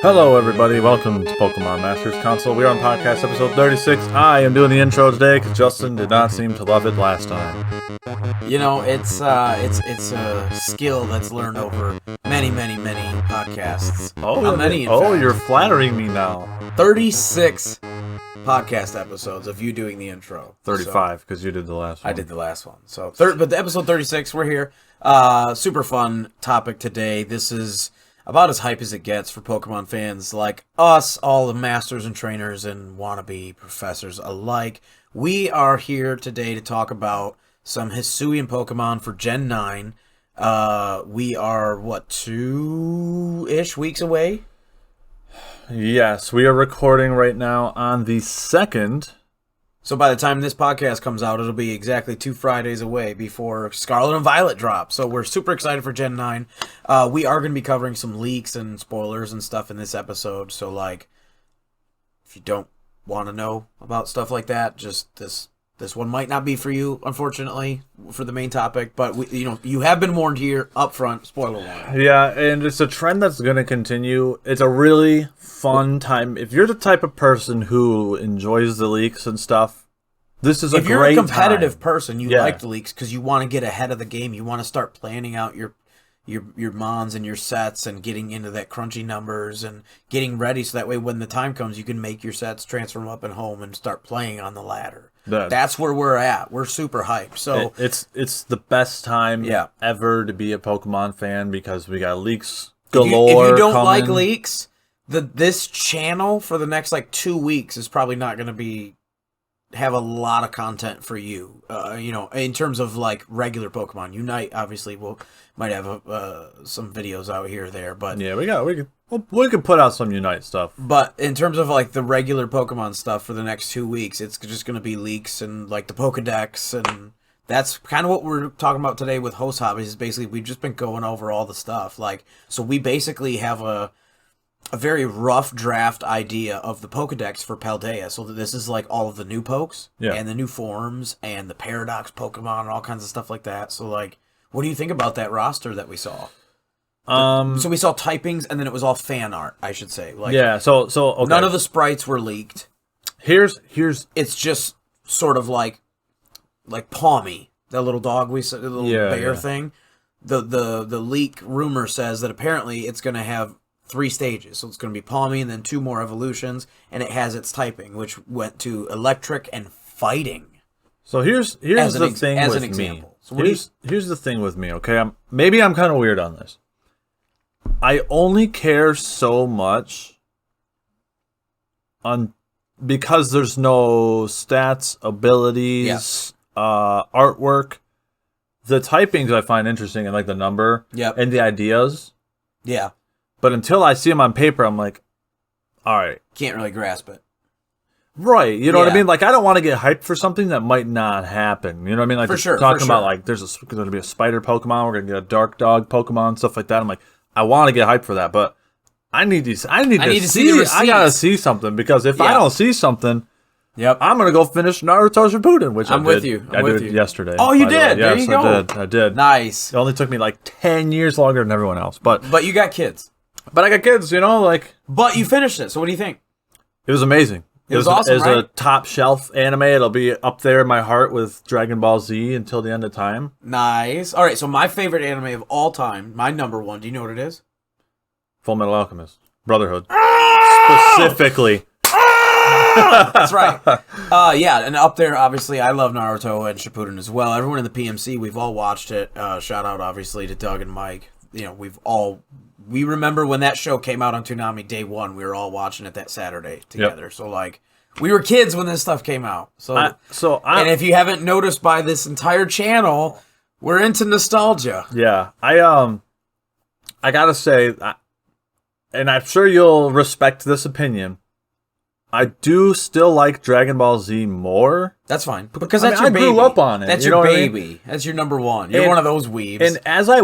Hello everybody, welcome to Pokemon Masters Console. We are on podcast episode 36. I am doing the intro today because Justin did not seem to love it last time. You know, it's a skill that's learned over many podcasts. Oh, many? You're flattering me now. 36 podcast episodes of you doing the intro. 35 because you did the last one. I did the last one. So, but the episode 36, we're here. Super fun topic today. This is about as hype as it gets for Pokemon fans like us, all the masters and trainers and wannabe professors alike. We are here today to talk about some Hisuian Pokemon for Gen 9. We are, 2-ish weeks away? Yes, we are recording right now on the 2nd. So by the time this podcast comes out, it'll be exactly 2 Fridays away before Scarlet and Violet drop. So we're super excited for Gen 9. We are going to be covering some leaks and spoilers and stuff in this episode. So, if you don't want to know about stuff like that, just this one might not be for you, unfortunately, for the main topic. But, you have been warned here up front, spoiler warning. Yeah, and it's a trend that's going to continue. It's a really fun time. If you're the type of person who enjoys the leaks and stuff, this is a great time. If you're a competitive person, you like the leaks because you want to get ahead of the game. You want to start planning out your mons and your sets and getting into that crunchy numbers and getting ready so that way when the time comes, you can make your sets, transfer them up and home, and start playing on the ladder. That's where we're at. We're super hyped. So it's the best time ever to be a Pokemon fan because we got leaks galore. If you don't like leaks, this channel for the next 2 weeks is probably not going to have a lot of content for you. In terms of regular Pokemon Unite, obviously might have some videos out here or there, but yeah, we could put out some Unite stuff. But in terms of the regular Pokemon stuff for the next 2 weeks, it's just going to be leaks and the Pokedex, and that's kind of what we're talking about today with Host Hobbies. Is basically we've just been going over all the stuff. So we basically have a very rough draft idea of the Pokedex for Paldea. So this is all of the new pokes and the new forms and the Paradox Pokemon and all kinds of stuff like that. So what do you think about that roster that we saw? So we saw typings and then it was all fan art, I should say. So okay. None of the sprites were leaked. Here's it's just sort of like Pawmi, that little dog we saw, the little bear thing. The leak rumor says that apparently it's going to have 3 stages. So it's going to be Pawmi and then 2 more evolutions, and it has its typing, which went to electric and fighting. So here's the thing with me. So here's the thing with me, okay? Maybe I'm kind of weird on this. I only care so much because there's no stats, abilities, artwork. The typings I find interesting and the number and the ideas. Yeah. But until I see them on paper, I'm like, all right. Can't really grasp it. Right. You know what I mean? I don't want to get hyped for something that might not happen. You know what I mean? For sure. Talking about, there's going to be a spider Pokemon. We're going to get a dark dog Pokemon, stuff like that. I'm like, I want to get hyped for that, but I need to see the receipts. I got to see something because if I don't see something, I'm going to go finish Naruto Shippuden, which I'm with you. I did yesterday. Oh, you did? Yes, there you go. I did. Nice. It only took me 10 years longer than everyone else. But you got kids. But I got kids, But you finished it, so what do you think? It was amazing. It was awesome, It was a top shelf anime. It'll be up there in my heart with Dragon Ball Z until the end of time. Nice. All right, so my favorite anime of all time, my number 1, do you know what it is? Full Metal Alchemist. Brotherhood. Oh! Specifically. Oh! That's right. And up there, obviously, I love Naruto and Shippuden as well. Everyone in the PMC, we've all watched it. Shout out, obviously, to Doug and Mike. We remember when that show came out on Toonami day 1. We were all watching it that Saturday together. Yep. So we were kids when this stuff came out. And if you haven't noticed by this entire channel, we're into nostalgia. Yeah, I gotta say, and I'm sure you'll respect this opinion. I do still like Dragon Ball Z more. That's fine. Because that's your baby. I grew up on it. That's your baby. I mean? That's your number 1. You're one of those weebs. And as I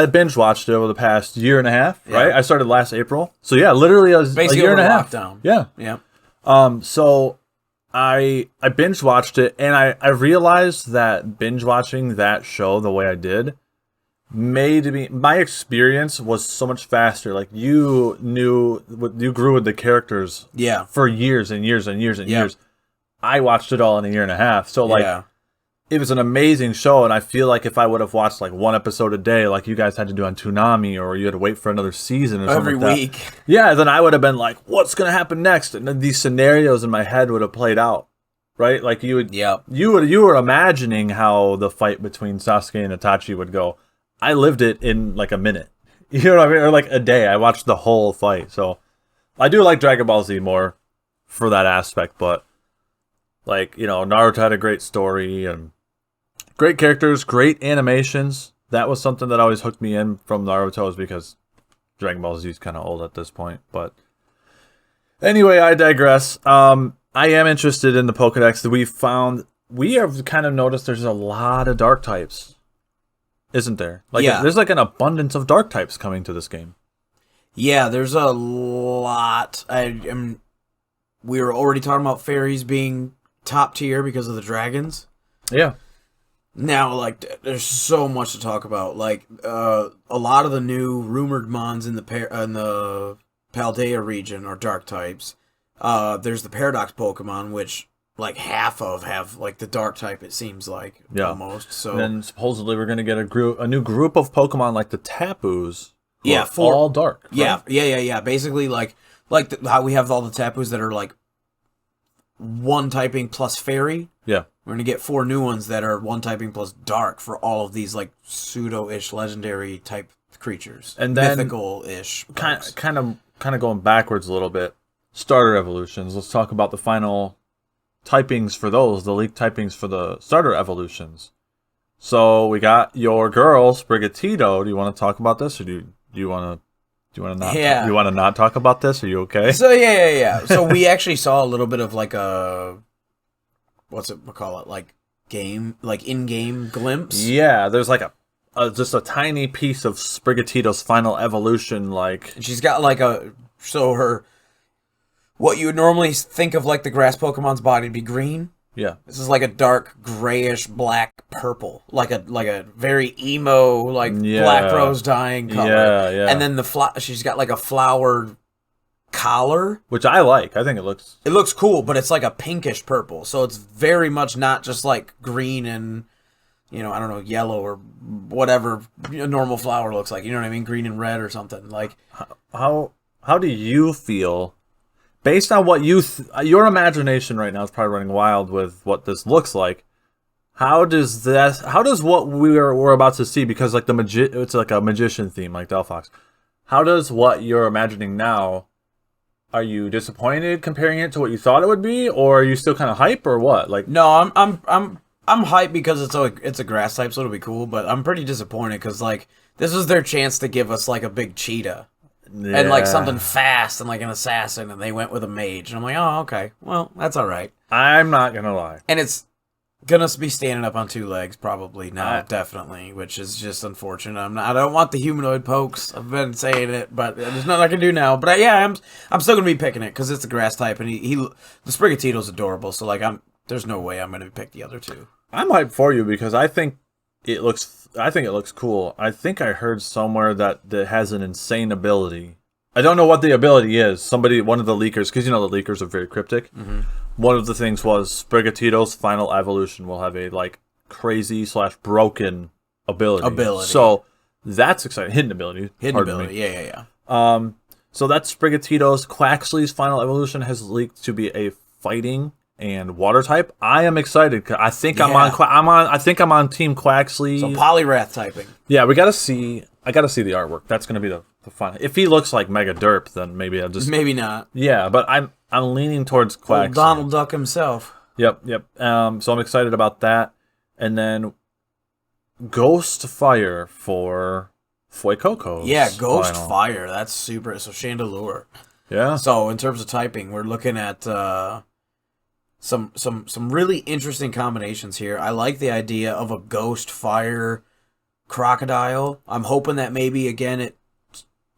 binge watched it over the past year and a half, right? I started last April. So literally a year and a half. Lockdown. Yeah. So I binge watched it and I realized that binge watching that show the way I did my experience was so much faster. Like you grew with the characters for years and years and years and years. I watched it all in a year and a half. So like it was an amazing show, and I feel like if I would have watched like one episode a day like you guys had to do on Toonami, or you had to wait for another season or something every like week. That, yeah, then I would have been like, what's gonna happen next? And then these scenarios in my head would have played out. Right? Like you were imagining how the fight between Sasuke and Itachi would go. I lived it in like a minute. You know what I mean? Or like a day. I watched the whole fight. So I do like Dragon Ball Z more for that aspect, but like, you know, Naruto had a great story and great characters, great animations. That was something that always hooked me in from Naruto, is because Dragon Ball Z is kind of old at this point. But anyway, I digress. I am interested in the Pokedex that we have kind of noticed there's a lot of dark types, isn't there? Like there's like an abundance of dark types coming to this game. Yeah, there's a lot. We were already talking about fairies being top tier because of the dragons. Yeah. Now, like, there's so much to talk about. Like, a lot of the new rumored mons in the Paldea region are dark types. There's the Paradox Pokemon, which like half of have like the dark type. It seems like almost. So and then supposedly we're gonna get a new group of Pokemon like the Tapus. All dark. Right? Yeah. Basically, like how we have all the Tapus that are like one typing plus fairy. Yeah, we're gonna get 4 new ones that are one typing plus dark for all of these like pseudo-ish legendary type creatures, and then mythical-ish. Kind of going backwards a little bit. Starter evolutions. Let's talk about the final typings for those, the leaked typings for the starter evolutions. So we got your girl Sprigatito. Do you want to talk about this, or do you want to not? Yeah. You want to not talk about this? Are you okay? So yeah. So we actually saw a little bit of like a like in-game glimpse. Yeah, there's like just a tiny piece of Sprigatito's final evolution. Like she's got like what you would normally think of like the grass Pokemon's body to be green. Yeah. This is like a dark grayish black purple, like a very emo black rose dyeing color. Yeah. And then she's got like a flower collar, which I like. I think it looks cool, but it's like a pinkish purple. So it's very much not just like green and I don't know, yellow or whatever a normal flower looks like. You know what I mean? Green and red or something. Like how do you feel? Based on what your imagination right now is probably running wild with what this looks like. How does what we're about to see, because like it's like a magician theme like Delphox. How does what you're imagining now? Are you disappointed comparing it to what you thought it would be, or are you still kind of hype, or what? Like no, I'm hyped because it's a grass type, so it'll be cool. But I'm pretty disappointed because like this was their chance to give us like a big cheetah. Yeah. And like something fast and like an assassin, and they went with a mage, and I'm like, oh, okay, well, that's all right. I'm not gonna lie, and it's gonna be standing up on 2 legs probably now, definitely, which is just unfortunate. I don't want the humanoid pokes. I've been saying it, but there's nothing I can do now. But I'm still gonna be picking it because it's a grass type, and the Sprigatito's adorable. So like there's no way I'm gonna pick the other 2. I'm hyped for you because I think it looks cool. I think I heard somewhere that it has an insane ability. I don't know what the ability is. One of the leakers, because the leakers are very cryptic. Mm-hmm. One of the things was Sprigatito's final evolution will have a like crazy / broken ability. So that's exciting. Hidden ability. Yeah. So that's Sprigatito's. Quaxly's final evolution has leaked to be a fighting and water type. I am excited because I think I'm on Team Quaxly. So Poliwrath typing. Yeah, I gotta see the artwork. That's gonna be the fun. If he looks like Mega Derp, then maybe maybe not. Yeah, but I'm leaning towards Quaxly. Old Donald Duck himself. Yep. So I'm excited about that. And then Ghost Fire for Fuecoco. Yeah, Ghost Fire. That's super. So Chandelure. Yeah. So in terms of typing, we're looking at some really interesting combinations here. I like the idea of a Ghost Fire Crocodile. I'm hoping that maybe again it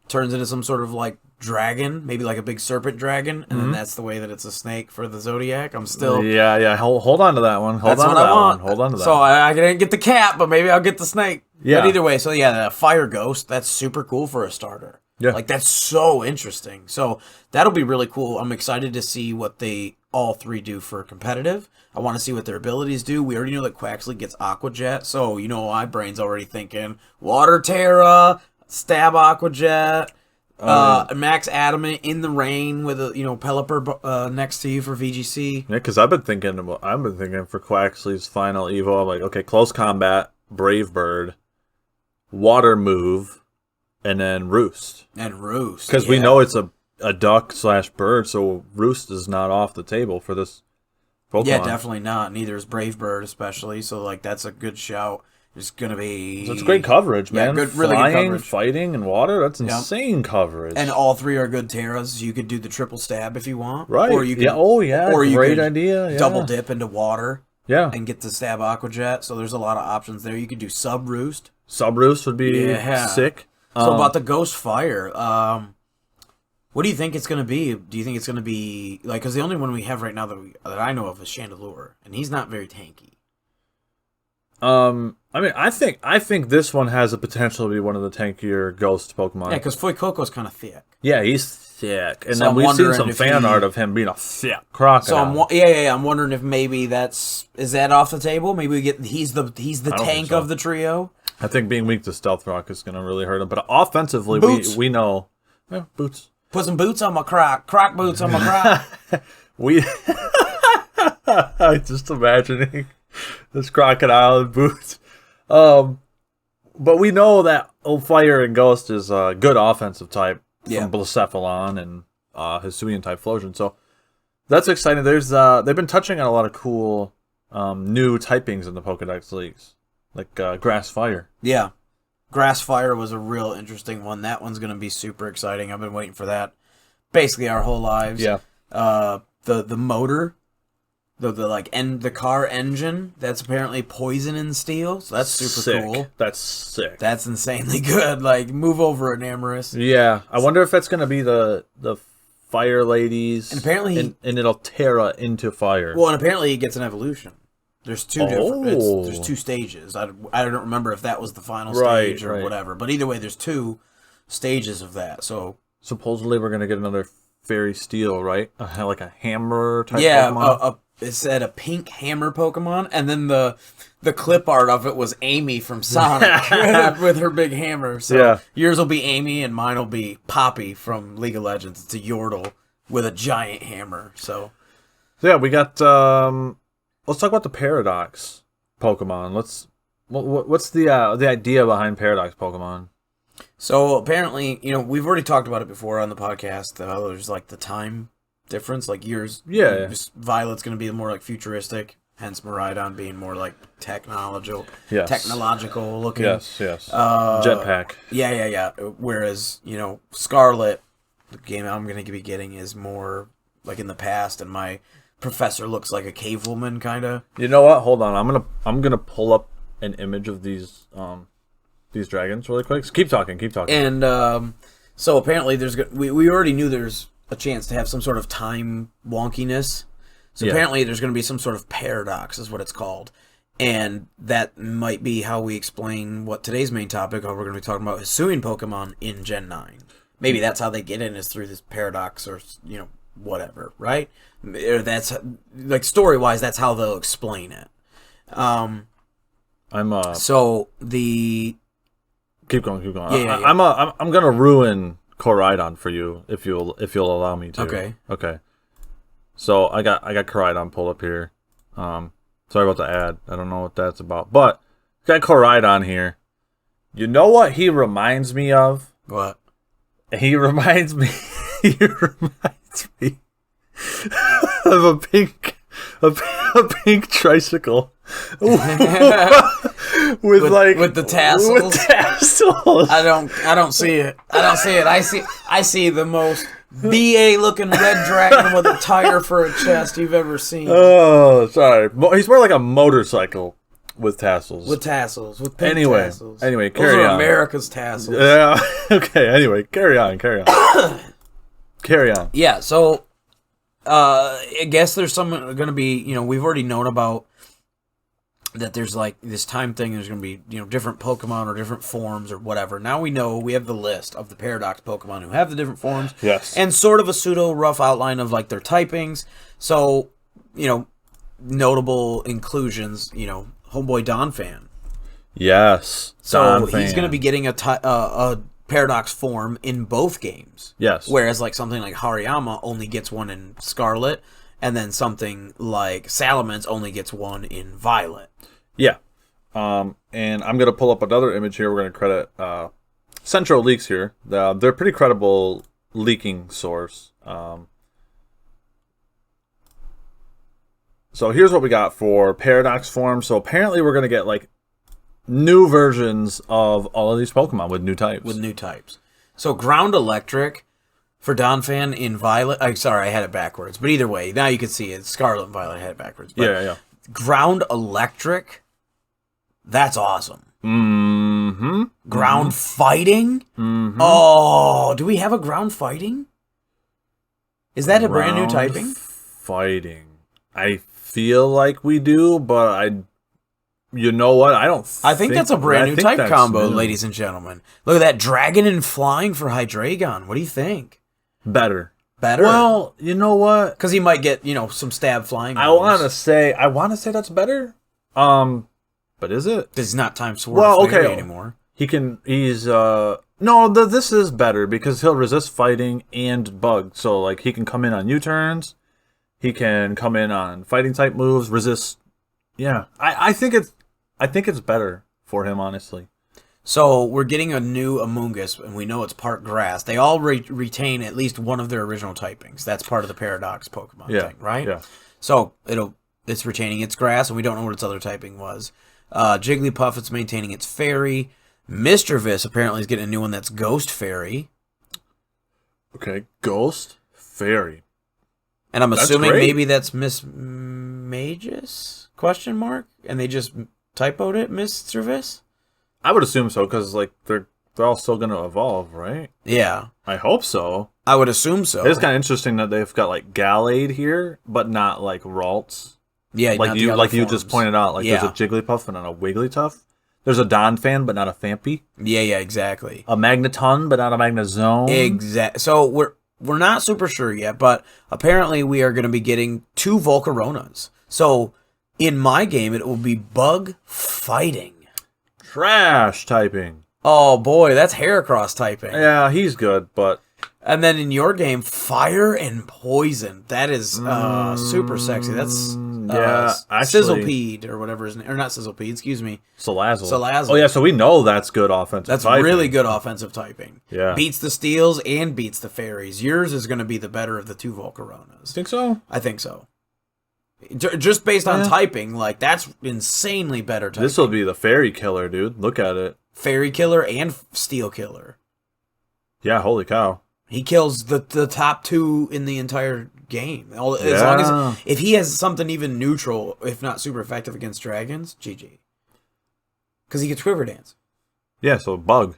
turns into some sort of like dragon, maybe like a big serpent dragon, and then that's the way that it's a snake for the Zodiac. I'm still Hold on to that one. Hold on to that one. So I didn't get the cat, but maybe I'll get the snake. But either way, so yeah, the Fire Ghost, that's super cool for a starter. Yeah. Like, that's so interesting. So that'll be really cool. I'm excited to see what they all three do for competitive. I want to see what their abilities do. We already know that Quaxley gets Aqua Jet, so my brain's already thinking Water Terra, Stab Aqua Jet, Max Adamant in the rain with a Pelipper next to you for VGC. Yeah, because I've been thinking for Quaxley's final evo, like, okay, close combat, Brave Bird, Water Move, and then Roost. Because we know it's a duck/bird, so Roost is not off the table for this Pokemon. Yeah, definitely not. Neither is Brave Bird, especially. So, like, that's a good shout. It's going to be... So it's great coverage, man. Yeah, really good coverage. Fighting, and water, that's insane coverage. And all three are good Terras. You could do the triple stab if you want. Right. Or you could, or you great idea. Double dip into water. Yeah. And get the Stab Aqua Jet. So there's a lot of options there. You could do Sub Roost. Sub Roost would be sick. So about the Ghost Fire, what do you think it's going to be? Do you think it's going to be... Like, because the only one we have right now that I know of is Chandelure. And he's not very tanky. I mean, I think this one has the potential to be one of the tankier ghost Pokemon. Yeah, because Fuecoco's kind of thick. Yeah, he's thick. And so then we've seen some fan art of him being a thick crocodile. So I'm wondering if maybe is that off the table? Maybe we get he's the tank of the trio. I think being weak to Stealth Rock is going to really hurt him. But offensively, we know boots. Put some boots on my croc boots on my croc. Just imagining this crocodile in boots. But we know that Fire and Ghost is a good offensive type from Blacephalon and Hisuian type Flosion. So that's exciting. There's they've been touching on a lot of cool new typings in the Pokedex leagues, like Grass Fire. Yeah. Grass Fire was a real interesting one. That one's going to be super exciting. I've been waiting for that basically our whole lives. Yeah. The motor, the car engine, that's apparently poison and steel. So that's super cool. That's sick. That's insanely good. Like, move over, Enamorous. Yeah. I wonder if that's going to be the Fire Ladies. And apparently and it'll Terra into fire. Well, and apparently he gets an evolution. There's two there's two stages. I don't remember if that was the final stage or whatever. But either way, there's two stages of that. So supposedly we're gonna get another Fairy Steel, right? Like a hammer type Pokemon. It said a pink hammer Pokemon, and then the clip art of it was Amy from Sonic with her big hammer. So yours will be Amy, and mine will be Poppy from League of Legends. It's a Yordle with a giant hammer. So yeah, we got. Let's talk about the Paradox Pokemon. What's the idea behind Paradox Pokemon? So apparently, we've already talked about it before on the podcast. There's like the time difference, like years. Yeah. Violet's going to be more like futuristic, hence Miraidon being more like technological looking. Yes. Jetpack. Yeah. Whereas, Scarlet, the game I'm going to be getting is more like in the past, and my professor looks like a cave woman, kind of. You know what? Hold on. I'm gonna pull up an image of these dragons really quick. So keep talking. And so apparently we already knew there's a chance to have some sort of time wonkiness. So apparently there's going to be some sort of paradox, is what it's called. And that might be how we explain what today's main topic, how we're going to be talking about Hisuian Pokemon in Gen 9. Maybe that's how they get in, is through this paradox or, whatever, right? Or that's, like, story-wise, that's how they'll explain it. So the... Keep going. Yeah. I'm gonna ruin Koraidon for you if you'll allow me to. Okay. So I got Koraidon pulled up here. Sorry about the ad. I don't know what that's about, but got Koraidon here. You know what he reminds me of? What? He reminds me of a pink tricycle with the tassels. With tassels. I don't see it. I see the most BA looking red dragon with a tire for a chest you've ever seen. Oh, sorry. He's more like a motorcycle with tassels. With pink tassels. Anyway, carry on. Those are America's tassels. Yeah. Okay. Anyway, carry on. Carry on. Yeah. So, I guess there's some going to be. We've already known about that there's like this time thing. There's going to be different Pokemon or different forms or whatever. Now we know we have the list of the Paradox Pokemon who have the different forms. Yes. And sort of a pseudo rough outline of like their typings. So notable inclusions. Homeboy Donphan. Yes. So he's going to be getting a Paradox form in both games. Yes. Whereas like something like Hariyama only gets one in Scarlet, and then something like Salamence only gets one in Violet. Yeah. And I'm going to pull up another image here. We're going to credit Central Leaks here. They're a pretty credible leaking source. So here's what we got for Paradox form. So apparently we're going to get like new versions of all of these Pokemon with new types. So Ground Electric for Donphan in Violet. Sorry, I had it backwards. But either way, now you can see it. Scarlet and Violet, I had it backwards. But yeah. Ground Electric, that's awesome. Mm-hmm. Ground Fighting? Mm-hmm. Oh, do we have a Ground Fighting? Is that a brand new typing? Fighting. I feel like we do, but you know what? I think that's a brand new type combo, ladies and gentlemen. Look at that Dragon and Flying for Hydreigon. What do you think? Better. Well, you know what? Because he might get, some stab flying. I want to say that's better. But is it? It's not Time Sword Fairy anymore. This is better because he'll resist fighting and bug. So like he can come in on U-turns. He can come in on fighting type moves, resist. Yeah. I think it's better for him, honestly. So we're getting a new Amoonguss, and we know it's part grass. They all retain at least one of their original typings. That's part of the Paradox Pokemon thing, right? Yeah. So it's retaining its grass, and we don't know what its other typing was. Jigglypuff, it's maintaining its fairy. Mischievous apparently is getting a new one that's Ghost Fairy. Okay, Ghost Fairy. And I'm assuming maybe that's Miss Magus? ? And they just typoed it, Mischievous? I would assume so, because like they're all still going to evolve, right? Yeah. I hope so. I would assume so. It's kind of interesting that they've got like Gallade here, but not like Ralts. Yeah, like you just pointed out. Like there's a Jigglypuff and a Wigglytuff. There's a Donphan, but not a Phanpy. Yeah, exactly. A Magneton, but not a Magnezone. Exactly. So we're not super sure yet, but apparently we are going to be getting 2 Volcaronas. So in my game, it will be Bug Fighting. Trash typing. Oh boy, that's Heracross typing. Yeah, he's good, but... And then in your game, Fire and Poison. That is super sexy. That's Sizzlepede or whatever his name. Or not Sizzlepede, excuse me. Salazzle. Oh yeah, so we know that's good offensive typing. That's really good offensive typing. Yeah. Beats the Steels and beats the Fairies. Yours is going to be the better of the 2 Volcaronas. Think so? I think so. Just based on typing, like, that's insanely better typing. This will be the Fairy Killer, dude. Look at it. Fairy Killer and Steel Killer. Yeah, holy cow. He kills the top 2 in the entire game. As long as if he has something even neutral, if not super effective against dragons, GG. Because he gets Quiver Dance. Yeah, so Bug.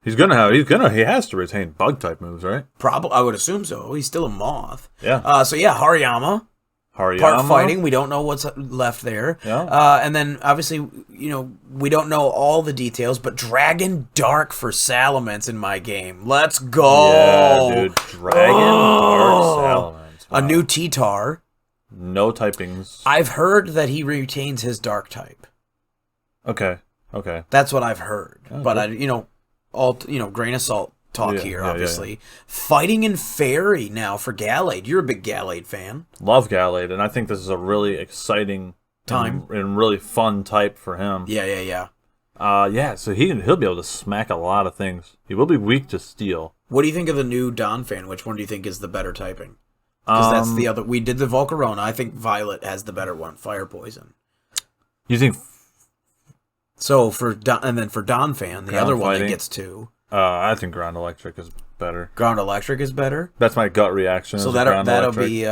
He has to retain Bug type moves, right? Probably, I would assume so. He's still a moth. Yeah. Hariyama. Part fighting, we don't know what's left there. Yeah. And then, obviously, we don't know all the details, but Dragon Dark for Salamence in my game. Let's go! Yeah, dude. Dragon Dark Salamence. Wow. A new T-Tar. No typings. I've heard that he retains his Dark type. Okay. That's what I've heard. Oh, but, grain of salt talk here, obviously. Fighting in Fairy now for Gallade. You're a big Gallade fan. Love Gallade, and I think this is a really exciting time and really fun type for him. Yeah. So he'll be able to smack a lot of things. He will be weak to steel. What do you think of the new Donphan? Which one do you think is the better typing? Because that's the other. We did the Volcarona. I think Violet has the better one. Fire Poison. You think? So for Donphan, the other one that gets 2. I think Ground Electric is better. Ground Electric is better? That's my gut reaction. So that'll be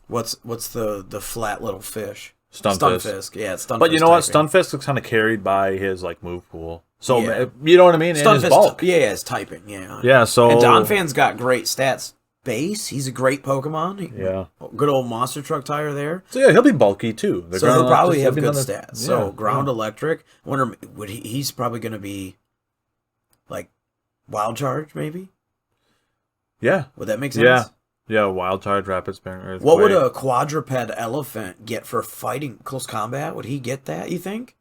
what's the flat little fish? Stunfisk. Yeah, it's Stunfisk. But you know what? Stunfisk is kind of carried by his like move pool. So you know what I mean? Stunfisk, his bulk. Yeah, his typing. Yeah. Yeah. So and Donphan's got great stats base. He's a great Pokemon. Yeah. Good old monster truck tire there. So yeah, he'll be bulky too. So he'll probably have good stats. Yeah, so ground electric. I wonder, he's probably going to be like wild charge, maybe? Yeah. Would that make sense? Yeah, wild charge, rapid spin, earthquake. What would a quadruped elephant get for fighting close combat? Would he get that, you think?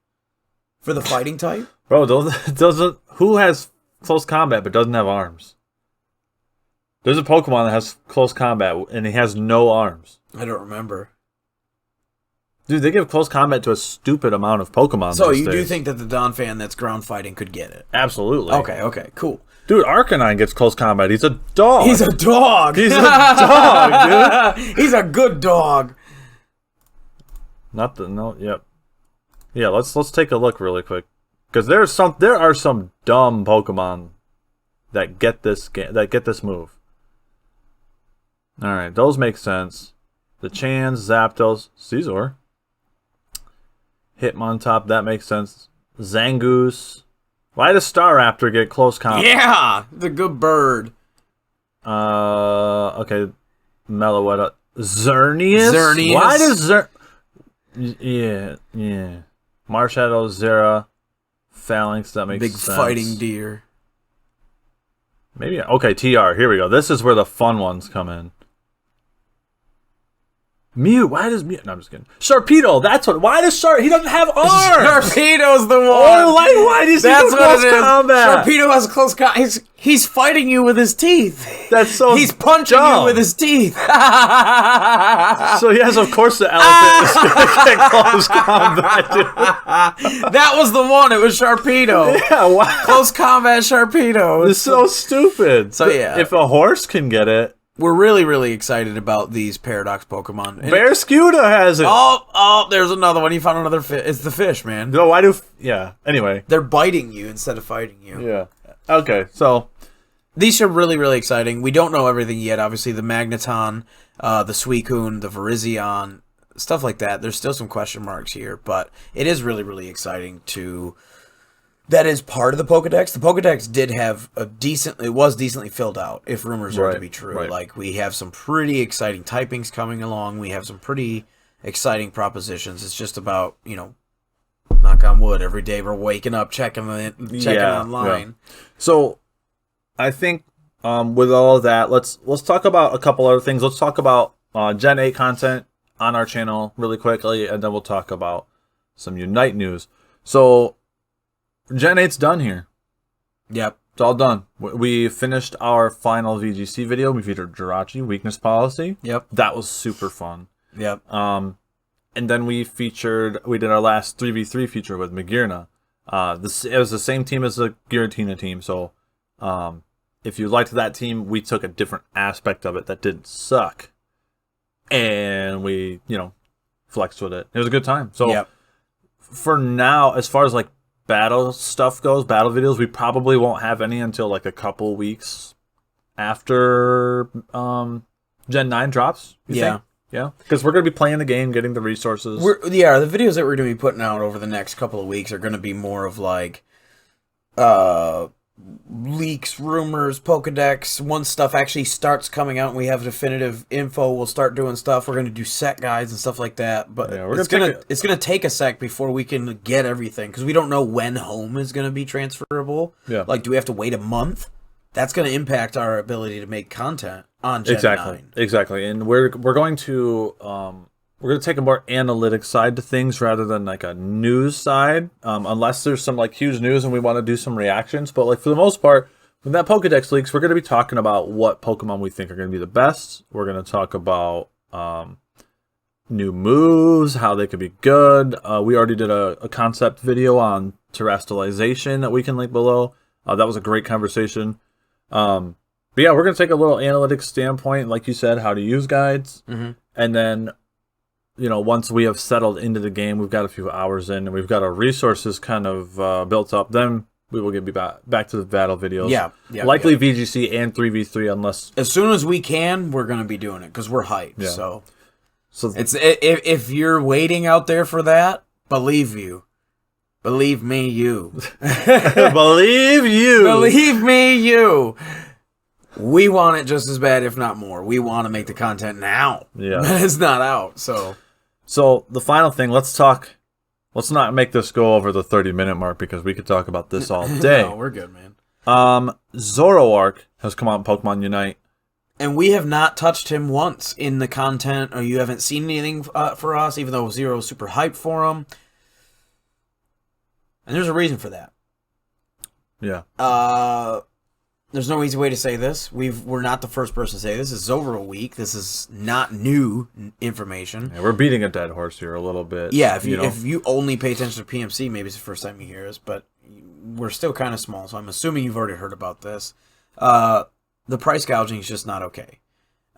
For the fighting type? Bro, who has close combat but doesn't have arms? There's a Pokemon that has close combat and he has no arms. I don't remember. Dude, they give close combat to a stupid amount of Pokemon. So you do think that the Donphan that's ground fighting could get it? Absolutely. Okay, cool. Dude, Arcanine gets close combat. He's a dog. He's a dog. He's a dog, dude. He's a good dog. Yep. Yeah, let's take a look really quick. Because there are some dumb Pokemon that get this move. Alright, those make sense. The Chans, Zapdos, Scizor. Hitmontop, that makes sense. Zangoose. Why does Staraptor get close combat? Yeah, the good bird. Okay. Meloetta. Xerneas? Why does Yeah. Marshadow, Zera, Phalanx, that makes sense. Big fighting deer. Maybe. Okay, TR, here we go. This is where the fun ones come in. Mew, why does Mew... No, I'm just kidding. Sharpedo, that's what... Why does he doesn't have arms! Sharpedo's the one! Oh, why does he have close combat? Sharpedo has close combat. He's fighting you with his teeth. That's so He's punching you with his teeth. So yes, of course the elephant is going to get close combat, dude. That was the one. It was Sharpedo. Yeah, wow. Close combat Sharpedo. It's so stupid. So yeah. If a horse can get it... We're really, really excited about these Paradox Pokemon. Barraskewda has it. Oh, there's another one. You found another fish. It's the fish, man. No, yeah, anyway. They're biting you instead of fighting you. Yeah. Okay, so... These are really, really exciting. We don't know everything yet. Obviously, the Magneton, the Suicune, the Virizion, stuff like that. There's still some question marks here, but it is really, really exciting to... That is part of the Pokedex. The Pokedex did have it was decently filled out, if rumors are to be true. Right. Like, we have some pretty exciting typings coming along. We have some pretty exciting propositions. It's just about, knock on wood, every day we're waking up, checking online. Yeah. So, I think with all of that, let's talk about a couple other things. Let's talk about Gen 8 content on our channel really quickly, and then we'll talk about some Unite news. So... Gen 8's done here. Yep. It's all done. We finished our final VGC video. We featured Jirachi, Weakness Policy. Yep. That was super fun. Yep. And then we did our last 3v3 feature with Magirna. It was the same team as the Giratina team, so if you liked that team, we took a different aspect of it that didn't suck. And we, flexed with it. It was a good time. So yep. For now, as far as like battle stuff goes, battle videos, we probably won't have any until like a couple weeks after Gen 9 drops. You think? Yeah, because we're going to be playing the game, getting the resources. The videos that we're going to be putting out over the next couple of weeks are going to be more of like leaks, rumors, Pokedex. Once stuff actually starts coming out and we have definitive info, we'll start doing stuff. We're going to do set guides and stuff like that. But yeah, it's going to take a sec before we can get everything because we don't know when home is going to be transferable. Yeah. Like, do we have to wait a month? That's going to impact our ability to make content on Gen 9. Exactly. And we're going to take a more analytic side to things rather than like a news side, unless there's some like huge news and we want to do some reactions. But like for the most part, when that Pokedex leaks, we're going to be talking about what Pokemon we think are going to be the best. We're going to talk about new moves, how they could be good. We already did a concept video on terrestrialization that we can link below. That was a great conversation. But yeah, we're going to take a little analytics standpoint, like you said, how to use guides. Mm-hmm. And then, once we have settled into the game, we've got a few hours in, and we've got our resources kind of built up, then we will get back to the battle videos. Yeah. Likely VGC and 3v3, unless... As soon as we can, we're going to be doing it, because we're hyped. Yeah. So it's if you're waiting out there for that, believe me, you. Believe me, you. We want it just as bad, if not more. We want to make the content now. Yeah. It's not out, so. So, the final thing, let's not make this go over the 30-minute mark because we could talk about this all day. No, we're good, man. Zoroark has come out in Pokemon Unite. And we have not touched him once in the content, or you haven't seen anything for us, even though Zero's super hyped for him. And there's a reason for that. Yeah. There's no easy way to say this. We're not the first person to say this. This is Zoro week. This is not new information. Yeah, we're beating a dead horse here a little bit. Yeah, if you only pay attention to PMC, maybe it's the first time you hear us, but we're still kind of small, so I'm assuming you've already heard about this. The price gouging is just not okay.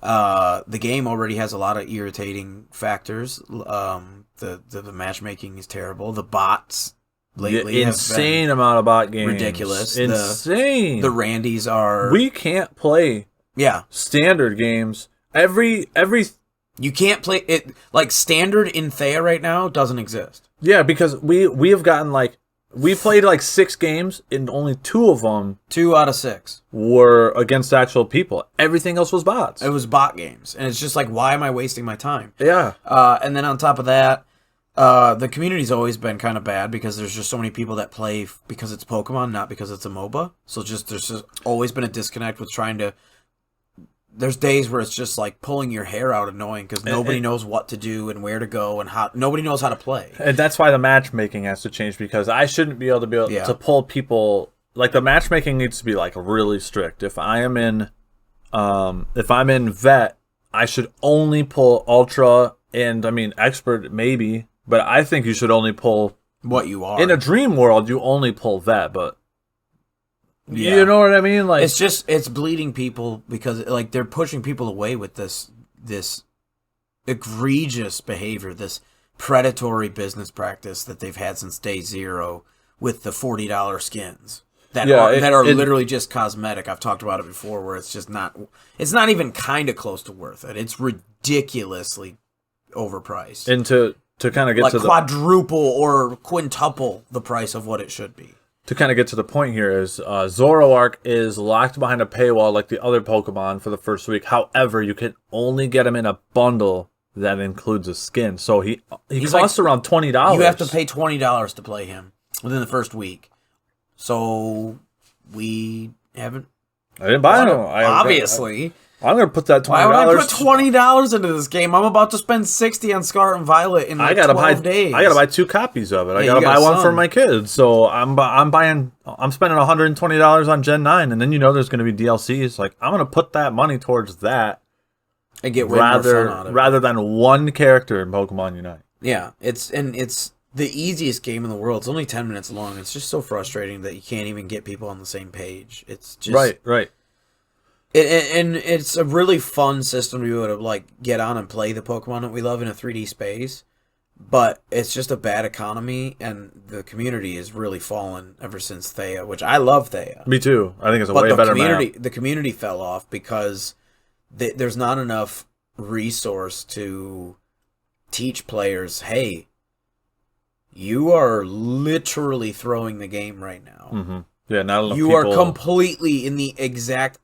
The game already has a lot of irritating factors. The matchmaking is terrible. The bots lately insane amount of bot games. Ridiculous. Insane. The Randys are. We can't play. Yeah. Standard games. Every. You can't play it like standard in Thea right now doesn't exist. Yeah, because we have gotten like. We played like 6 games, and only 2 of them... 2 out of 6. ...were against actual people. Everything else was bots. It was bot games. And it's just like, why am I wasting my time? Yeah. And then on top of that, the community's always been kind of bad because there's just so many people that play because it's Pokemon, not because it's a MOBA. So there's just always been a disconnect with trying to... There's days where it's just like pulling your hair out annoying because nobody knows what to do and where to go and how. Nobody knows how to play. And that's why the matchmaking has to change because I shouldn't be able to pull people. Like the matchmaking needs to be like really strict. If I'm in vet, I should only pull ultra and I mean expert maybe, but I think you should only pull what you are. In a dream world, you only pull vet, but. Yeah. You know what I mean? Like it's bleeding people because like they're pushing people away with this egregious behavior, this predatory business practice that they've had since day 0 with the $40 skins that are literally just cosmetic. I've talked about it before where it's not even kind of close to worth it. It's ridiculously overpriced. And to kind of get like to quadruple or quintuple the price of what it should be. To kind of get to the point here is Zoroark is locked behind a paywall like the other Pokemon for the first week. However, you can only get him in a bundle that includes a skin. So he costs around $20. You have to pay $20 to play him within the first week. So we haven't. I didn't buy him. Obviously. I'm going to put that $20. Why would I put $20 into this game? I'm about to spend $60 on Scarlet and Violet in like 12 days. I got to buy 2 copies of it. I got to buy one for my kids. So I'm spending $120 on Gen 9, and then there's going to be DLCs. Like I'm going to put that money towards that and get way more fun out of it. Rather than one character in Pokemon Unite. Yeah, it's the easiest game in the world. It's only 10 minutes long. It's just so frustrating that you can't even get people on the same page. It's just right. And it's a really fun system to be able to like get on and play the Pokemon that we love in a 3D space, but it's just a bad economy, and the community has really fallen ever since Thea, which I love Thea. Me too. I think it's a way better map. The community fell off because there's not enough resource to teach players, hey, you are literally throwing the game right now. Mm-hmm. Yeah, not enough You are completely in the exact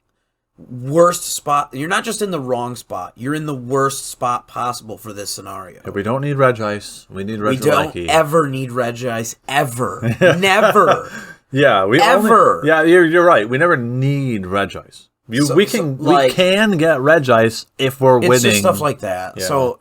worst spot. You're not just in the wrong spot. You're in the worst spot possible for this scenario. Yeah, we don't need Regice. We need Regice. We don't ever need Regice. Ever. Never. Yeah, ever. You're right. We never need Regice. We can get Regice if we're winning. It's just stuff like that. Yeah. So,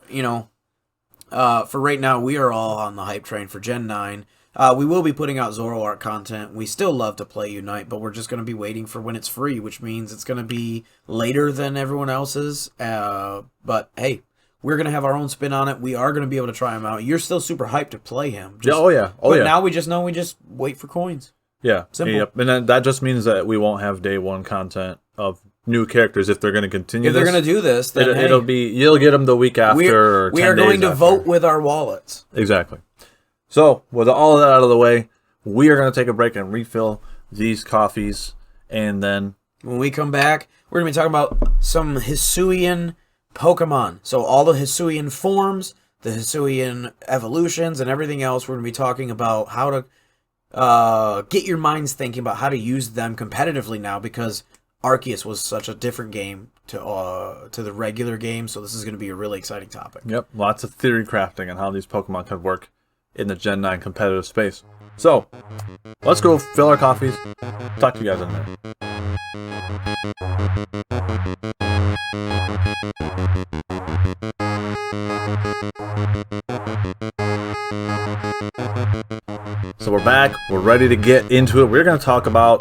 for right now, we are all on the hype train for Gen 9. We will be putting out Zoroark content. We still love to play Unite, but we're just going to be waiting for when it's free, which means it's going to be later than everyone else's. But, hey, we're going to have our own spin on it. We are going to be able to try him out. You're still super hyped to play him. But now we just know we just wait for coins. Yeah. Simple. Yep. And then that just means that we won't have day 1 content of new characters if they're going to continue this. If they're going to do this, then it'll be, you'll get them the week after. We are going to vote with our wallets. Exactly. So, with all of that out of the way, we are going to take a break and refill these coffees, and then... When we come back, we're going to be talking about some Hisuian Pokemon. So, all the Hisuian forms, the Hisuian evolutions, and everything else, we're going to be talking about how to get your minds thinking about how to use them competitively now, because Arceus was such a different game to the regular game, so this is going to be a really exciting topic. Yep, lots of theory crafting on how these Pokemon could work in the Gen 9 competitive space. So, let's go fill our coffees. Talk to you guys in a minute. So we're back, we're ready to get into it. We're going to talk about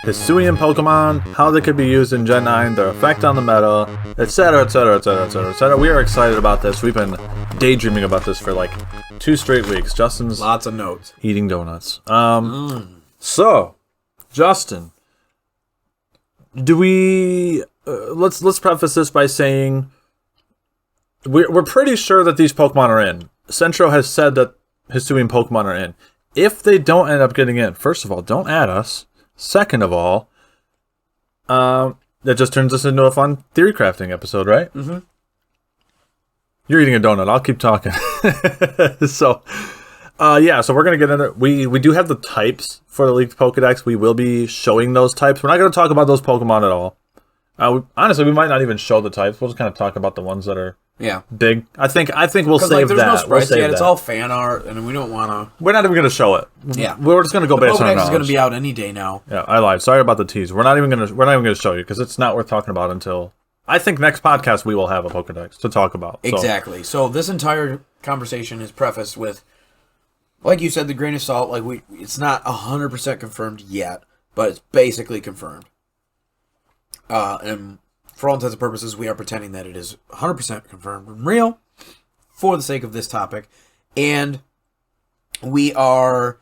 Hisuian Pokemon, how they could be used in Gen 9, their effect on the meta, etc, etc, etc, etc, etc. We are excited about this. We've been daydreaming about this for like 2 straight weeks. Justin's lots of notes. Eating donuts. So, Justin, do we... let's preface this by saying we're pretty sure that these Pokemon are in. Centro has said that Hisuian Pokemon are in. If they don't end up getting in, first of all, don't add us. Second of all, that just turns us into a fun theory crafting episode, right? Mm-hmm. You're eating a donut. I'll keep talking. So we're going to get into it. We do have the types for the leaked Pokedex. We will be showing those types. We're not going to talk about those Pokemon at all. Honestly, we might not even show the types. We'll just kind of talk about the ones that are big. I think we'll save that. There's no sprites yet. It's all fan art, and we don't want to... We're not even going to show it. Yeah. We're just going to go based on our knowledge. The Pokedex is going to be out any day now. Yeah, I lied. Sorry about the tease. We're not even going to show you, because it's not worth talking about until... I think next podcast we will have a Pokedex to talk about. Exactly. So this entire conversation is prefaced with, like you said, the grain of salt. Like it's not 100% confirmed yet, but it's basically confirmed. And for all intents and purposes, we are pretending that it is 100% confirmed and real for the sake of this topic. And we are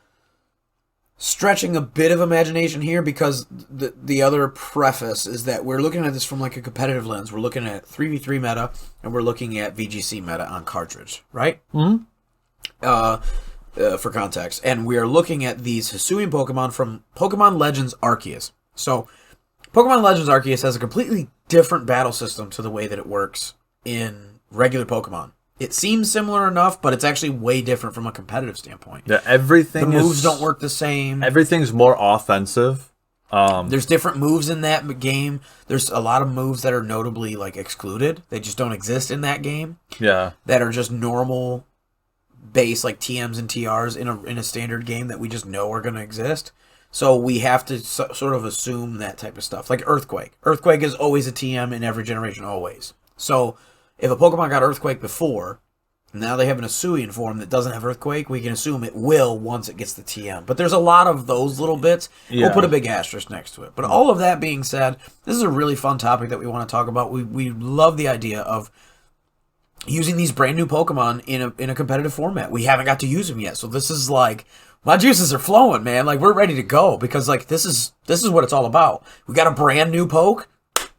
stretching a bit of imagination here because the other preface is that we're looking at this from like a competitive lens. We're looking at 3v3 meta, and we're looking at VGC meta on cartridge, right? Mm-hmm. For context. And we are looking at these Hisuian Pokemon from Pokemon Legends Arceus. So Pokemon Legends Arceus has a completely different battle system to the way that it works in regular Pokemon. It seems similar enough, but it's actually way different from a competitive standpoint. Yeah, the moves don't work the same. Everything's more offensive. There's different moves in that game. There's a lot of moves that are notably like excluded. They just don't exist in that game. Yeah. That are just normal base like TMs and TRs in a standard game that we just know are going to exist. So we have to sort of assume that type of stuff. Like Earthquake. Earthquake is always a TM in every generation, always. So if a Pokemon got Earthquake before, now they have an Hisuian form that doesn't have Earthquake, we can assume it will once it gets the TM. But there's a lot of those little bits. Yeah. We'll put a big asterisk next to it. But all of that being said, this is a really fun topic that we want to talk about. We love the idea of using these brand new Pokemon in a competitive format. We haven't got to use them yet. So this is like... my juices are flowing, man. Like, we're ready to go because, like, this is what it's all about. We got a brand new poke.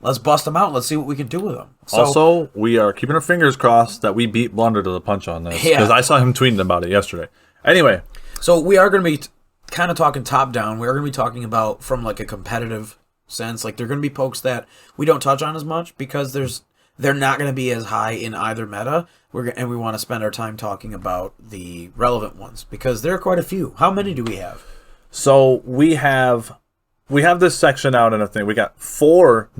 Let's bust them out. Let's see what we can do with them. So, also, we are keeping our fingers crossed that we beat Blunder to the punch on this because I saw him tweeting about it yesterday. Anyway. So, we are going to be kind of talking top-down. We are going to be talking about from, like, a competitive sense. Like, they're going to be pokes that we don't touch on as much because they're not going to be as high in either meta. And we want to spend our time talking about the relevant ones because there are quite a few. How many do we have? So we have this section out in a thing. We got 4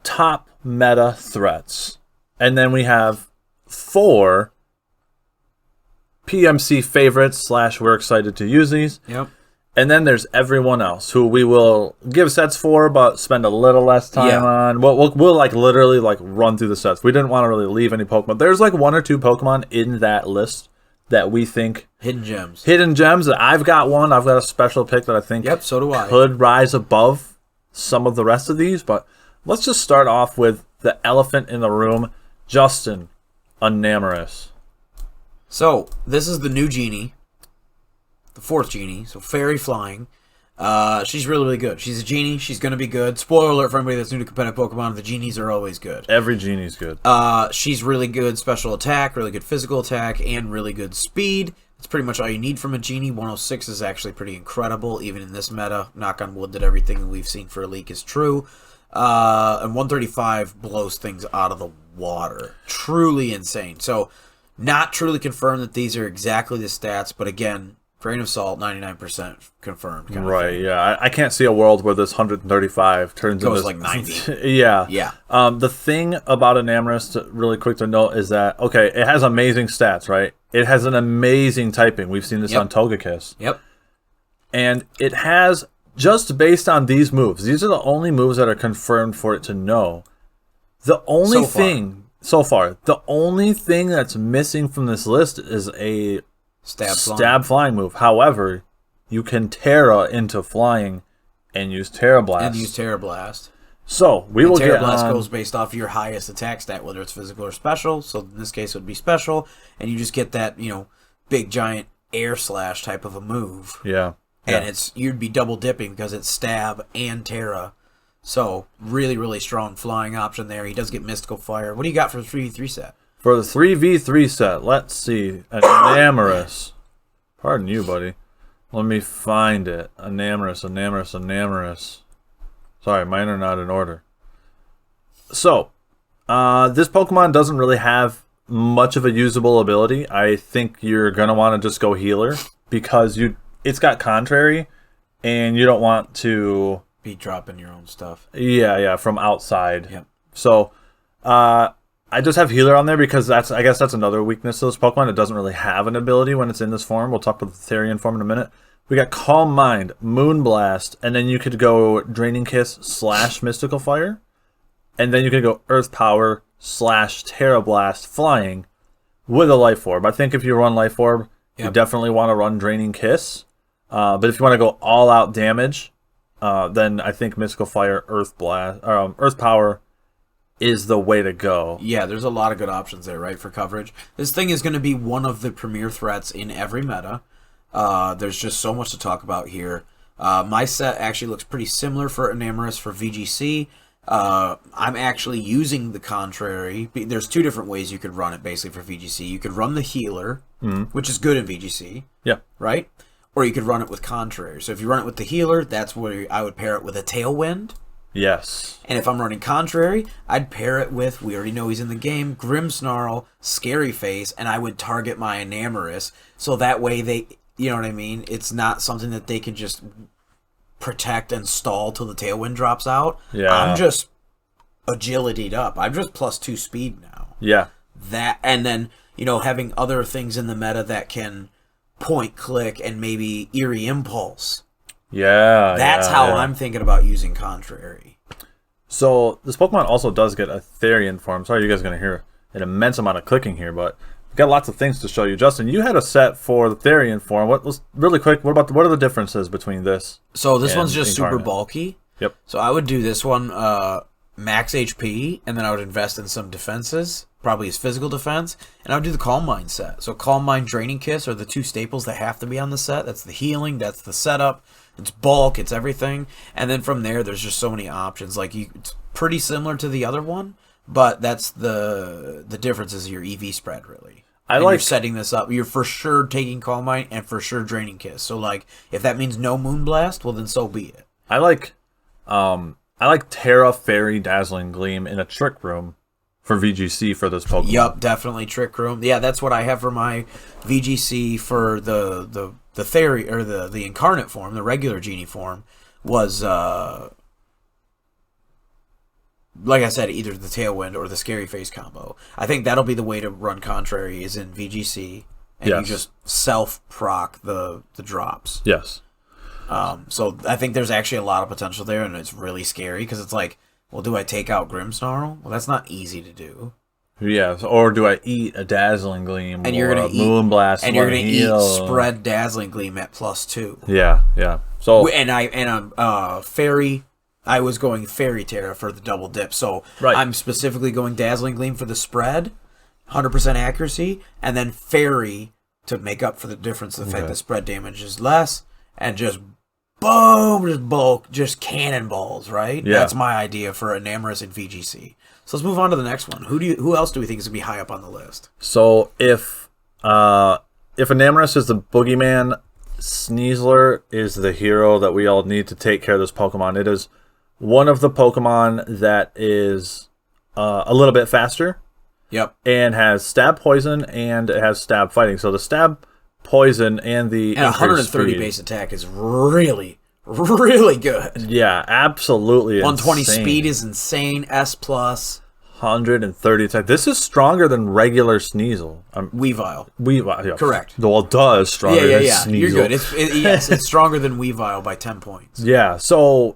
top meta threats, and then we have 4 PMC favorites / we're excited to use these. Yep. And then there's everyone else who we will give sets for, but spend a little less time on. We'll like literally like run through the sets. We didn't want to really leave any Pokemon. There's like 1 or 2 Pokemon in that list that we think hidden gems. I've got one. I've got a special pick that I think so do I. Could rise above some of the rest of these. But let's just start off with the elephant in the room, Justin, Enamorous. So this is the new genie. The 4th genie, so fairy flying. She's really, really good. She's a genie. She's going to be good. Spoiler alert for anybody that's new to competitive Pokemon, the genies are always good. Every genie's good. She's really good special attack, really good physical attack, and really good speed. That's pretty much all you need from a genie. 106 is actually pretty incredible, even in this meta. Knock on wood that everything we've seen for a leak is true. And 135 blows things out of the water. Truly insane. So, not truly confirmed that these are exactly the stats, but again... Grain of salt, 99% confirmed. Kind right, of thing. yeah. I can't see a world where this 135 turns Goes into... like 90. Yeah. Yeah. The thing about Enamorus, really quick to note, is that, okay, it has amazing stats, right? It has an amazing typing. We've seen this on Togekiss. Yep. And it has, just based on these moves, these are the only moves that are confirmed for it to know. The only the only thing that's missing from this list is a stab flying move. However, you can Terra into flying and use Terra Blast. And use Terra Blast. So, we will Terra get Blast goes based off your highest attack stat, whether it's physical or special. So, in this case, it would be special. And you just get that, big, giant air slash type of a move. Yeah. And you'd be double dipping because it's stab and Terra. So, really, really strong flying option there. He does get Mystical Fire. What do you got for the 3v3 set? For the 3v3 set, let's see. Enamorus. Pardon you, buddy. Let me find it. Enamorus. Sorry, mine are not in order. So, this Pokemon doesn't really have much of a usable ability. I think you're going to want to just go healer because it's got Contrary, and you don't want to... be dropping your own stuff. Yeah, from outside. Yep. So, I just have healer on there because I guess that's another weakness of this Pokemon. It doesn't really have an ability when it's in this form. We'll talk about the Therian form in a minute. We got Calm Mind, Moonblast, and then you could go Draining Kiss / Mystical Fire. And then you could go Earth Power / Terra Blast Flying with a Life Orb. I think if you run Life Orb, you definitely want to run Draining Kiss. But if you want to go all out damage, then I think Mystical Fire, Earth Power is the way to go. Yeah, there's a lot of good options there, right, for coverage. This thing is going to be one of the premier threats in every meta. There's just so much to talk about here. My set actually looks pretty similar for Enamorus for VGC. I'm actually using the Contrary. There's two different ways you could run it, basically, for VGC. You could run the Healer, which is good in VGC. Yeah. Right? Or you could run it with Contrary. So if you run it with the Healer, that's where I would pair it with a Tailwind. Yes. And if I'm running Contrary, I'd pair it with, we already know he's in the game, Grimmsnarl, Scary Face, and I would target my Enamorus. So that way they, you know what I mean? It's not something that they can just protect and stall till the Tailwind drops out. Yeah. I'm just agility'd up. I'm just +2 speed now. Yeah. That, and then, having other things in the meta that can point click and maybe Eerie Impulse. Yeah. That's how I'm thinking about using Contrary. So this Pokemon also does get a Therian form. Sorry, you guys are going to hear an immense amount of clicking here, but we've got lots of things to show you. Justin, you had a set for the Therian form. What are the differences between this? So this one's just super bulky. Yep. So I would do this one max HP, and then I would invest in some defenses, probably his physical defense, and I would do the Calm Mind set. So Calm Mind, Draining Kiss are the two staples that have to be on the set. That's the healing, that's the setup, it's bulk, it's everything. And then from there, there's just so many options. It's pretty similar to the other one, but that's the difference is your EV spread, really. You're setting this up. You're for sure taking Calm Mind and for sure Draining Kiss. So if that means no Moonblast, well then so be it. I like Terra, Fairy, Dazzling Gleam in a Trick Room for VGC for this Pokemon. Yup, definitely Trick Room. Yeah, that's what I have for my VGC for the Fairy, or the Incarnate form, the regular Genie form, was, like I said, either the Tailwind or the Scary Face combo. I think that'll be the way to run Contrary, is in VGC, and you just self-proc the drops. Yes. So I think there's actually a lot of potential there, and it's really scary, because it's like, well, do I take out Grimmsnarl? Well, that's not easy to do. Yeah, or do I eat a Dazzling Gleam and or a Moonblast? And you're going to eat spread Dazzling Gleam at +2. Yeah. So Fairy, I was going Fairy Terra for the double dip. So I'm specifically going Dazzling Gleam for the spread, 100% accuracy, and then Fairy to make up for the difference, the fact that spread damage is less, and just boom, just bulk, just cannonballs, right? Yeah. That's my idea for Enamorus and VGC. So let's move on to the next one. Who else do we think is going to be high up on the list? So if Enamorus is the boogeyman, Sneasler is the hero that we all need to take care of this Pokemon. It is one of the Pokemon that is a little bit faster. Yep. And has stab poison and it has stab fighting. So the stab poison and the and 130 speed. base attack is really, really good. Yeah, absolutely. 120 insane. speed is insane. S+. 130 attack. This is stronger than regular Sneasel. Weavile. Weavile, yeah. Correct. Well, it does stronger than Sneasel. You're good. Yes, it's stronger than Weavile by 10 points. Yeah, so,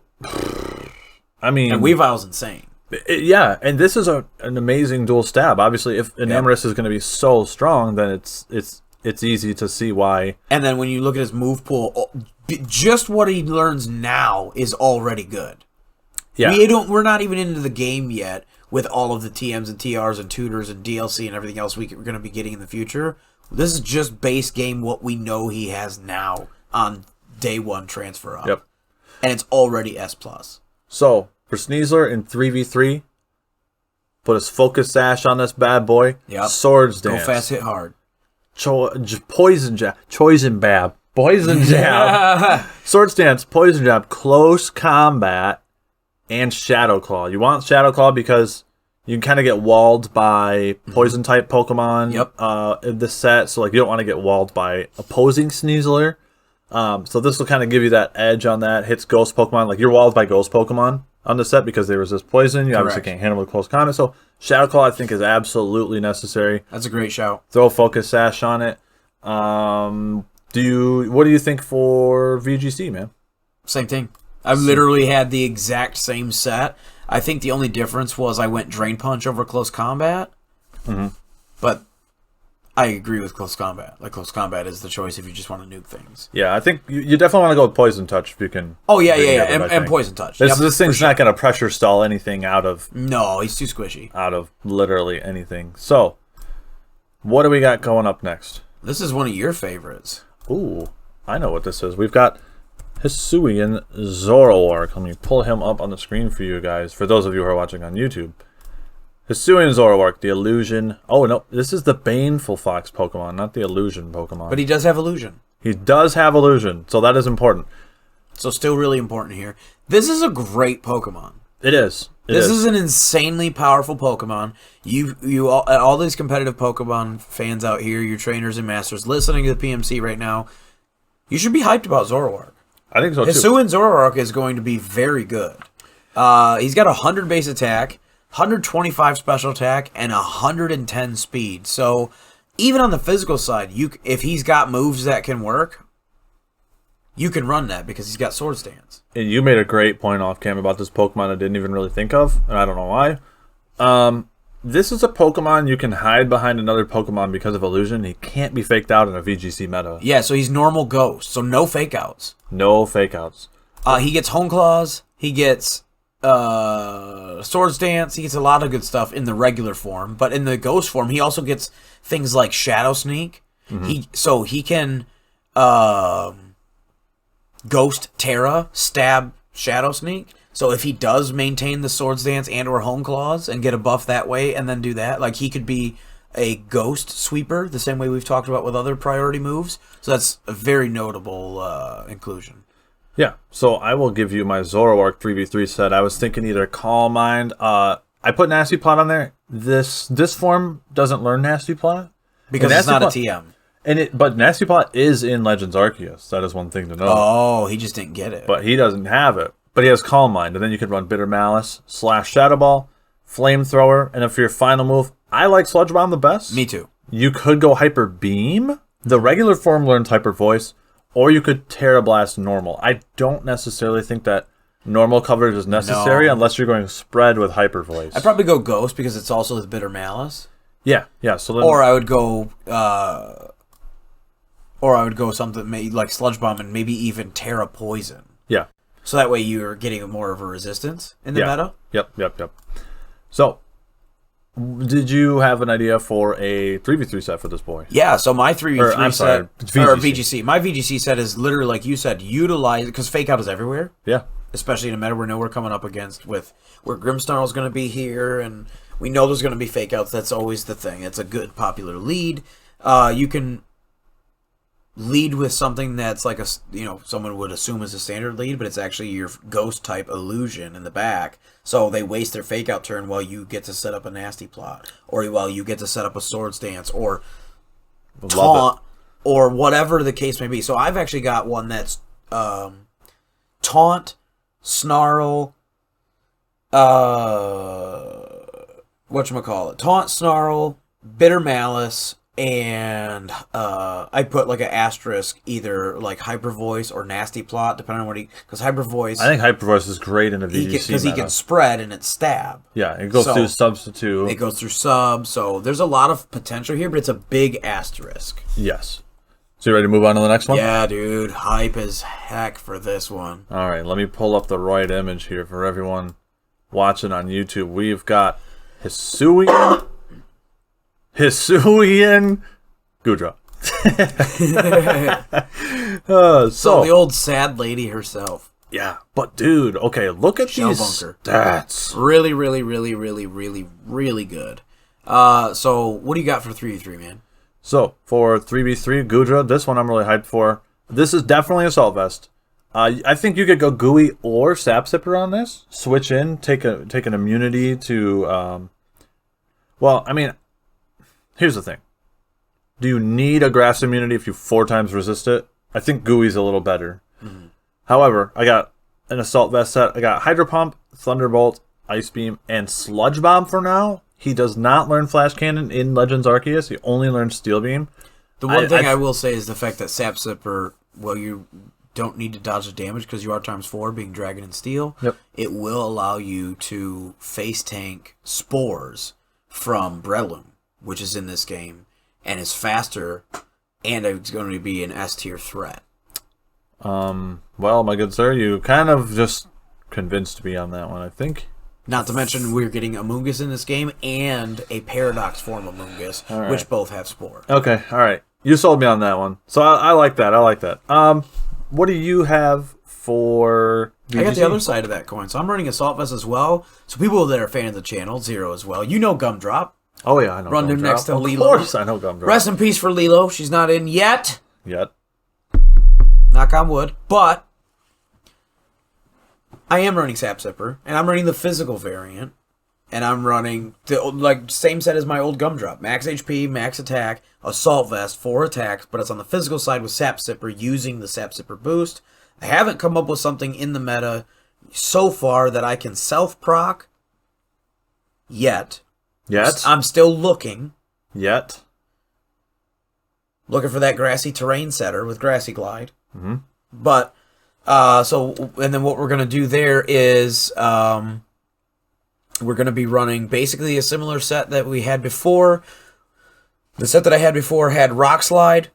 I mean... And Weavile's insane. Yeah, and this is an amazing dual stab. Obviously, if an Amoris is going to be so strong, then it's easy to see why. And then when you look at his move pool, just what he learns now is already good. Yeah. We're not even into the game yet with all of the TMs and TRs and tutors and DLC and everything else we're going to be getting in the future. This is just base game what we know he has now on day one transfer up. Yep. And it's already S+. So, for Sneasler in 3v3, put his Focus Sash on this bad boy. Yep. Swords Dance. Go fast, hit hard. Poison Jab. Poison Bab. Poison Jab. Swords Dance, Poison Jab, Close Combat, and Shadow Claw. You want Shadow Claw because you can kind of get walled by Poison type Pokemon in this set. So, like, you don't want to get walled by opposing Sneasler. So this will kind of give you that edge on that. Hits Ghost Pokemon. Like, you're walled by Ghost Pokemon on the set because they resist poison. You obviously can't handle with close combat. So Shadow Claw, I think, is absolutely necessary. That's a great shout. Throw a Focus Sash on it. What do you think for VGC, man? Same thing. I literally had the exact same set. I think the only difference was I went Drain Punch over Close Combat. Mm-hmm. But I agree with Close Combat. Like, Close Combat is the choice if you just want to nuke things. Yeah, I think you definitely want to go with Poison Touch if you can. Oh, yeah. And Poison Touch. This thing's not going to pressure stall anything out of... No, he's too squishy. Out of literally anything. So, what do we got going up next? This is one of your favorites. Ooh, I know what this is. We've got Hisuian Zoroark. Let me pull him up on the screen for you guys, for those of you who are watching on YouTube. Hisuian Zoroark, the Illusion. Oh, no, this is the Baneful Fox Pokemon, not the Illusion Pokemon. But he does have Illusion. He does have Illusion, so that is important. So still really important here. This is a great Pokemon. It is. This is an insanely powerful Pokemon. You all these competitive Pokemon fans out here, your trainers and masters listening to the PMC right now, you should be hyped about Zoroark. I think so, too. Hisuian Zoroark is going to be very good. He's got 100 base attack, 125 special attack, and 110 speed. So even on the physical side, if he's got moves that can work, you can run that because he's got Sword Stance. And you made a great point off cam about this Pokemon I didn't even really think of, and I don't know why. This is a Pokemon you can hide behind another Pokemon because of Illusion. He can't be faked out in a VGC meta. Yeah, so he's normal Ghost, so no fake outs. No fake outs. He gets Hone Claws, he gets Sword Stance, he gets a lot of good stuff in the regular form, but in the Ghost form, he also gets things like Shadow Sneak. Mm-hmm. He can Ghost Terra, stab Shadow Sneak. So if he does maintain the Sword Dance and or Hone Claws and get a buff that way and then do that, like, he could be a Ghost Sweeper, the same way we've talked about with other priority moves. So that's a very notable inclusion. Yeah, so I will give you my Zoroark 3v3 set. I was thinking either Calm Mind. I put Nasty Plot on there. This form doesn't learn Nasty Plot. Because it's not a TM. But Nasty Plot is in Legends Arceus. That is one thing to know. Oh, he just didn't get it. But he doesn't have it. But he has Calm Mind, and then you can run Bitter Malice, Slash Shadow Ball, Flamethrower, and then for your final move, I like Sludge Bomb the best. Me too. You could go Hyper Beam. The regular form learns Hyper Voice, or you could Terra Blast normal. I don't necessarily think that normal coverage is necessary unless you're going spread with Hyper Voice. I'd probably go Ghost because it's also with Bitter Malice. Yeah. So then, or I would go something like Sludge Bomb and maybe even Terra Poison. Yeah. So that way you're getting more of a resistance in the meta. Yep. So, did you have an idea for a 3v3 set for this boy? Yeah, so my 3v3 set, VGC. or VGC. My VGC set is literally, like you said, utilize, because Fake Out is everywhere. Yeah. Especially in a meta we know we're coming up against with where Grimmsnarl is going to be here, and we know there's going to be Fake Outs. That's always the thing. It's a good, popular lead. You can lead with something that's like someone would assume is a standard lead, but it's actually your Ghost type Illusion in the back. So they waste their Fake Out turn while you get to set up a Nasty Plot, or while you get to set up a Sword Stance, or Taunt, or whatever the case may be. So I've actually got one that's Taunt, Snarl, whatchamacallit? Taunt, Snarl, Bitter Malice, and I put like an asterisk, either like Hyper Voice or Nasty Plot, depending on what he... Because Hyper Voice... I think Hyper Voice is great in a VGC because he can spread and it's stab. Yeah, it goes through substitute. It goes through sub, so there's a lot of potential here, but it's a big asterisk. Yes. So you ready to move on to the next one? Yeah, dude. Hype as heck for this one. All right, let me pull up the right image here for everyone watching on YouTube. We've got Hisuian Gudra. So the old sad lady herself. Yeah, but dude, okay, look at these stats. Really, really, really, really, really, really good. So what do you got for 3v3, man? So for 3v3 Gudra, this one I'm really hyped for. This is definitely Assault Vest. I think you could go Gooey or Sap Sipper on this. Switch in, take an immunity to. Well, I mean, here's the thing. Do you need a grass immunity if you 4 times resist it? I think Gooey's a little better. Mm-hmm. However, I got an Assault Vest set. I got Hydro Pump, Thunderbolt, Ice Beam, and Sludge Bomb for now. He does not learn Flash Cannon in Legends Arceus. He only learns Steel Beam. The one thing I will say is the fact that Sap Sipper, well, you don't need to dodge the damage because you are ×4, being Dragon and Steel. Yep. It will allow you to face tank Spores from Breloom, which is in this game, and is faster, and it's going to be an S-tier threat. Well, my good sir, you kind of just convinced me on that one, I think. Not to mention we're getting Amoonguss in this game and a Paradox form Amoonguss, right, which both have Spore. Okay, all right. You sold me on that one. So I like that. I like that. What do you have for... I got the other side of that coin. So I'm running Assault Vest as well. So people that are fans of the channel, Zero as well. You know Gumdrop. Oh, yeah, I know Run him next to Lilo. Of course I know Gumdrop. Rest in peace for Lilo. She's not in yet. Yet. Knock on wood. But I am running Sap Sipper, and I'm running the physical variant, and I'm running the same set as my old Gumdrop. Max HP, max attack, Assault Vest, 4 attacks, but it's on the physical side with Sap Sipper using the Sap Sipper boost. I haven't come up with something in the meta so far that I can self-proc yet. Yet? I'm still looking. Yet? Looking for that Grassy Terrain setter with Grassy Glide. Mm-hmm. But, and then what we're going to do there is we're going to be running basically a similar set that we had before. The set that I had before had Rock Slide.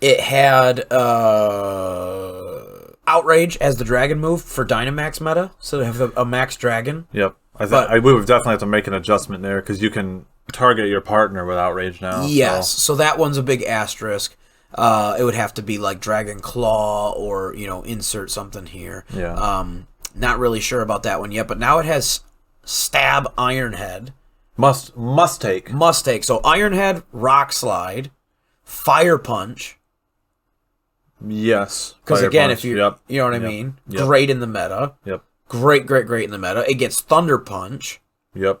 It had Outrage as the dragon move for Dynamax meta, so they have a max dragon. Yep. We would definitely have to make an adjustment there because you can target your partner with Outrage now. Yes, so that one's a big asterisk. It would have to be like Dragon Claw or, insert something here. Yeah. Not really sure about that one yet, but now it has Stab Ironhead. Must take. Must take. So Ironhead, Rock Slide, Fire Punch. Yes. Because again, if you know what I mean? Yep. Great in the meta. Yep. Great in the meta. It gets Thunder Punch. Yep.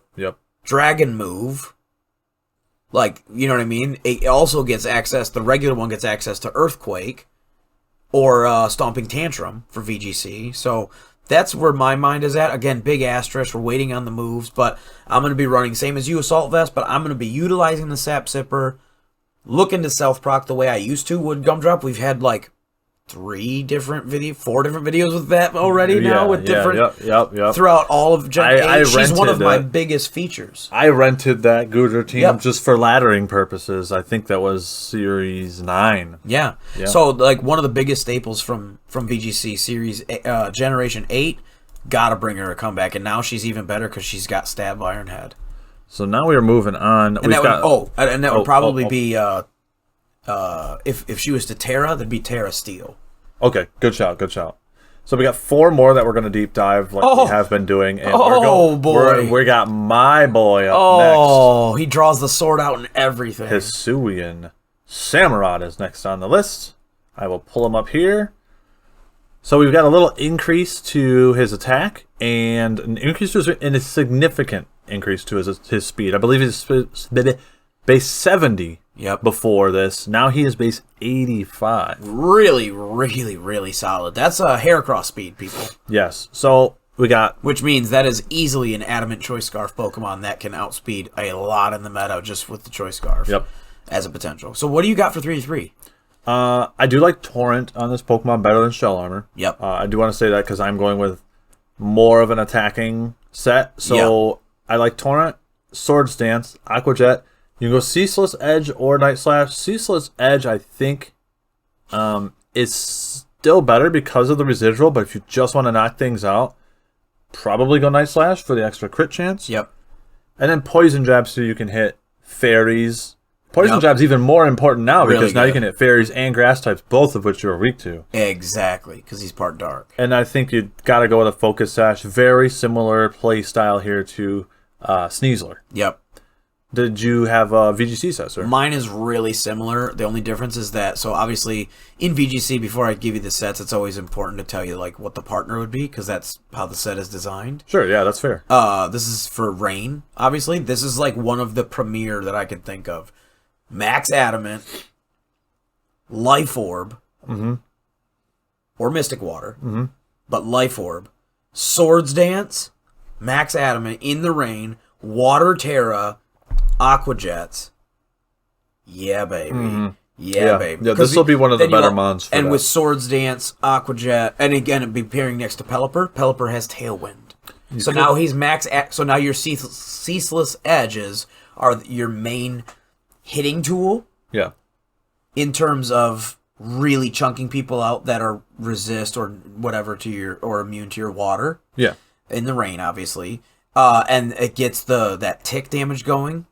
Dragon Move. You know what I mean? It also gets access, the regular one gets access to Earthquake or Stomping Tantrum for VGC. So that's where my mind is at. Again, big asterisk. We're waiting on the moves, but I'm going to be running same as you, Assault Vest, but I'm going to be utilizing the Sap Sipper, looking to self-proc the way I used to with Gumdrop. We've had 4 different videos with that already now with different throughout all of Gen 8. She's one of my biggest features. I rented that Gudra team just for laddering purposes. I think that was Series 9. Yeah. So one of the biggest staples from VGC Series Generation 8, gotta bring her a comeback, and now she's even better because she's got Stab Ironhead. So now we are moving on. And that would probably be if she was to Terra, that'd be Terra Steel. Okay, good shout. So we got 4 more that we're going to deep dive we have been doing. And we got my boy up next. Oh, he draws the sword out and everything. Hisuian Samurott is next on the list. I will pull him up here. So we've got a little increase to his attack and a significant increase to his speed. I believe his base 70 Yep. Before this. Now he is base 85. Really, really, really solid. That's a hair cross speed, people. Yes. So we got... Which means that is easily an Adamant Choice Scarf Pokemon that can outspeed a lot in the meta just with the Choice Scarf. Yep. As a potential. So what do you got for 3-3? I do like Torrent on this Pokemon better than Shell Armor. Yep. I do want to say that because I'm going with more of an attacking set. So I like Torrent, Swords Dance, Aqua Jet. You can go Ceaseless Edge or Night Slash. Ceaseless Edge, I think, is still better because of the residual, but if you just want to knock things out, probably go Night Slash for the extra crit chance. Yep. And then Poison Jab so you can hit fairies. Poison Jab's even more important now because now you can hit fairies and grass types, both of which you're weak to. Exactly, because he's part dark. And I think you got to go with a Focus Sash. Very similar play style here to Sneasler. Yep. Did you have a VGC set, sir? Mine is really similar. The only difference is that, so obviously in VGC, before I give you the sets, it's always important to tell you like what the partner would be because that's how the set is designed. Sure, yeah, that's fair. This is for Rain, obviously. This is like one of the premier that I can think of. Max Adamant, Life Orb, or Mystic Water, but Life Orb, Swords Dance, Max Adamant, In the Rain, Water Terra, Aqua Jets. Yeah, baby. Yeah, baby. Yeah, this will be one of the better mons for And that. with Swords Dance, Aqua Jet, and again, it'd be pairing next to Pelipper. Pelipper has Tailwind. So now he's so now your Ceaseless Edges are your main hitting tool. Yeah. In terms of really chunking people out that are resist or whatever to your or immune to your water. Yeah. In the rain, obviously. And it gets that tick damage going,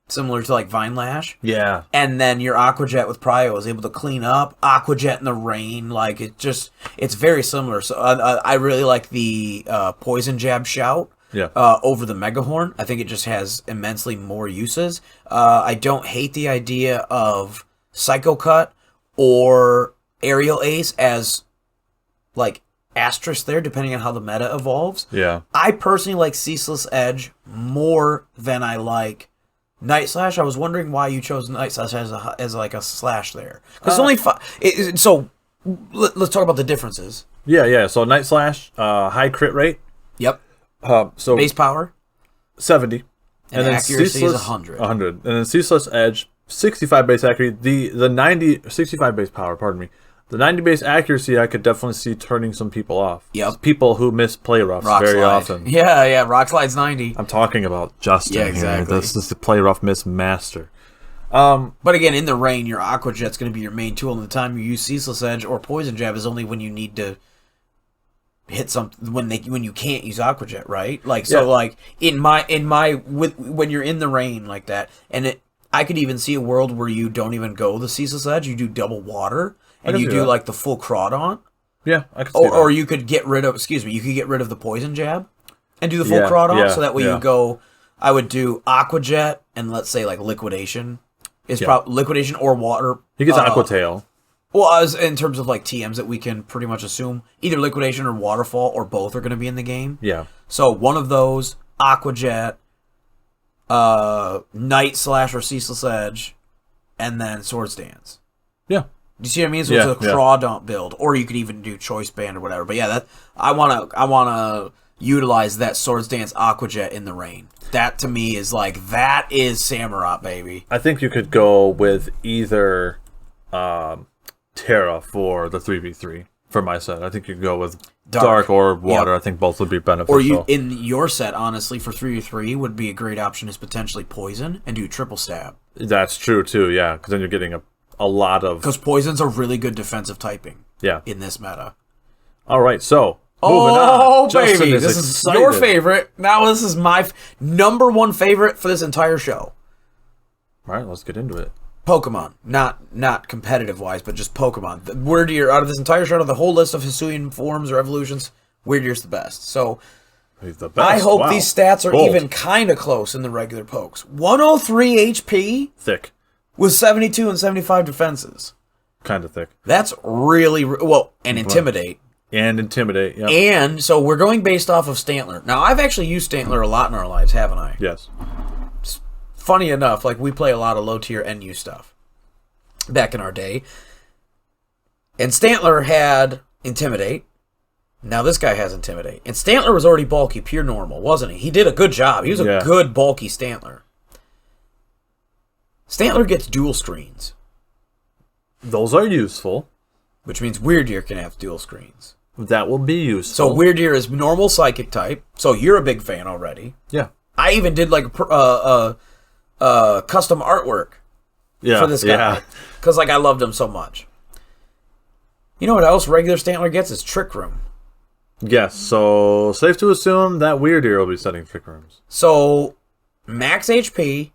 similar to like Vine Lash. Yeah. And then your Aqua Jet with Prio is able to clean up. Aqua Jet in the rain, like it's very similar. So I really like the Poison Jab Shout. Yeah. Over the Megahorn. I think it just has immensely more uses. I don't hate the idea of Psycho Cut or Aerial Ace as like asterisk there, depending on how the meta evolves. Yeah. I personally like Ceaseless Edge more than I like Night Slash. I was wondering why you chose Night Slash as like a slash there. Because only so let's talk about the differences. Yeah. So Night Slash, high crit rate. Yep. So base power 70, and then accuracy is 100. 100, and then Ceaseless Edge 65 base accuracy. The 65 base power. Pardon me. The 90 base accuracy, I could definitely see turning some people off. Yep. People who miss play roughs very often. Yeah. Rock Slide's 90. I'm talking about Justin Yeah, exactly. here. This is the play rough miss master. But again, in the rain, your Aqua Jet's going to be your main tool, and the time you use Ceaseless Edge or Poison Jab is only when you need to hit something when you can't use Aqua Jet, right? Like so, like when you're in the rain like that, and I could even see a world where you don't even go the Ceaseless Edge, you do double water. And you do like the full Crawdaunt. Yeah, I could see that. Or you could get rid of, you could get rid of the Poison Jab and do the full Crawdaunt. So that way you go, I would do Aqua Jet and let's say like Liquidation. Liquidation or Water. He gets Aqua Tail. Well, as in terms of like TMs that we can pretty much assume, either Liquidation or Waterfall or both are going to be in the game. Yeah. So one of those, Aqua Jet, Night Slash or Ceaseless Edge, and then Swords Dance. Yeah. Do you see what I mean? So it's a Crawdaunt build, or you could even do Choice Band or whatever. But yeah, I wanna utilize that Swords Dance Aqua Jet in the rain. That to me is like that is Samurott, baby. I think you could go with either Terra for the 3v3 for my set. I think you could go with Dark or Water. I think both would be beneficial. Or you in your set, honestly, for 3v3 would be a great option is potentially Poison and do Triple Stab. That's true too. Yeah, because then you're getting a lot of... Because Poison's a really good defensive typing in this meta. All right, so moving on. Baby, this is your favorite. Now this is my number one favorite for this entire show. All right, let's get into it. Pokemon. Not competitive-wise, but just Pokemon. The Weirdeer, out of this entire show, the whole list of Hisuian forms or evolutions, Weirdeer's the best. So he's the best. I hope these stats are even kind of close in the regular pokes. 103 HP. Thick. With 72 and 75 defenses. Kind of thick. That's really... Well, and Intimidate. And Intimidate, yeah. And so we're going based off of Stantler. Now, I've actually used Stantler a lot in our lives, haven't I? Yes. Funny enough, like we play a lot of low-tier NU stuff. back in our day. And Stantler had Intimidate. Now this guy has Intimidate. And Stantler was already bulky, pure normal, wasn't he? He did a good job. He was a good bulky Stantler. Stantler gets dual screens. Those are useful. Which means Weirdeer can have dual screens. That will be useful. So Weirdeer is normal psychic type. So you're a big fan already. Yeah. I even did like a custom artwork for this guy. Because like I loved him so much. You know what else regular Stantler gets is Trick Room. Yes, so safe to assume that Weirdeer will be setting Trick Rooms. So max HP,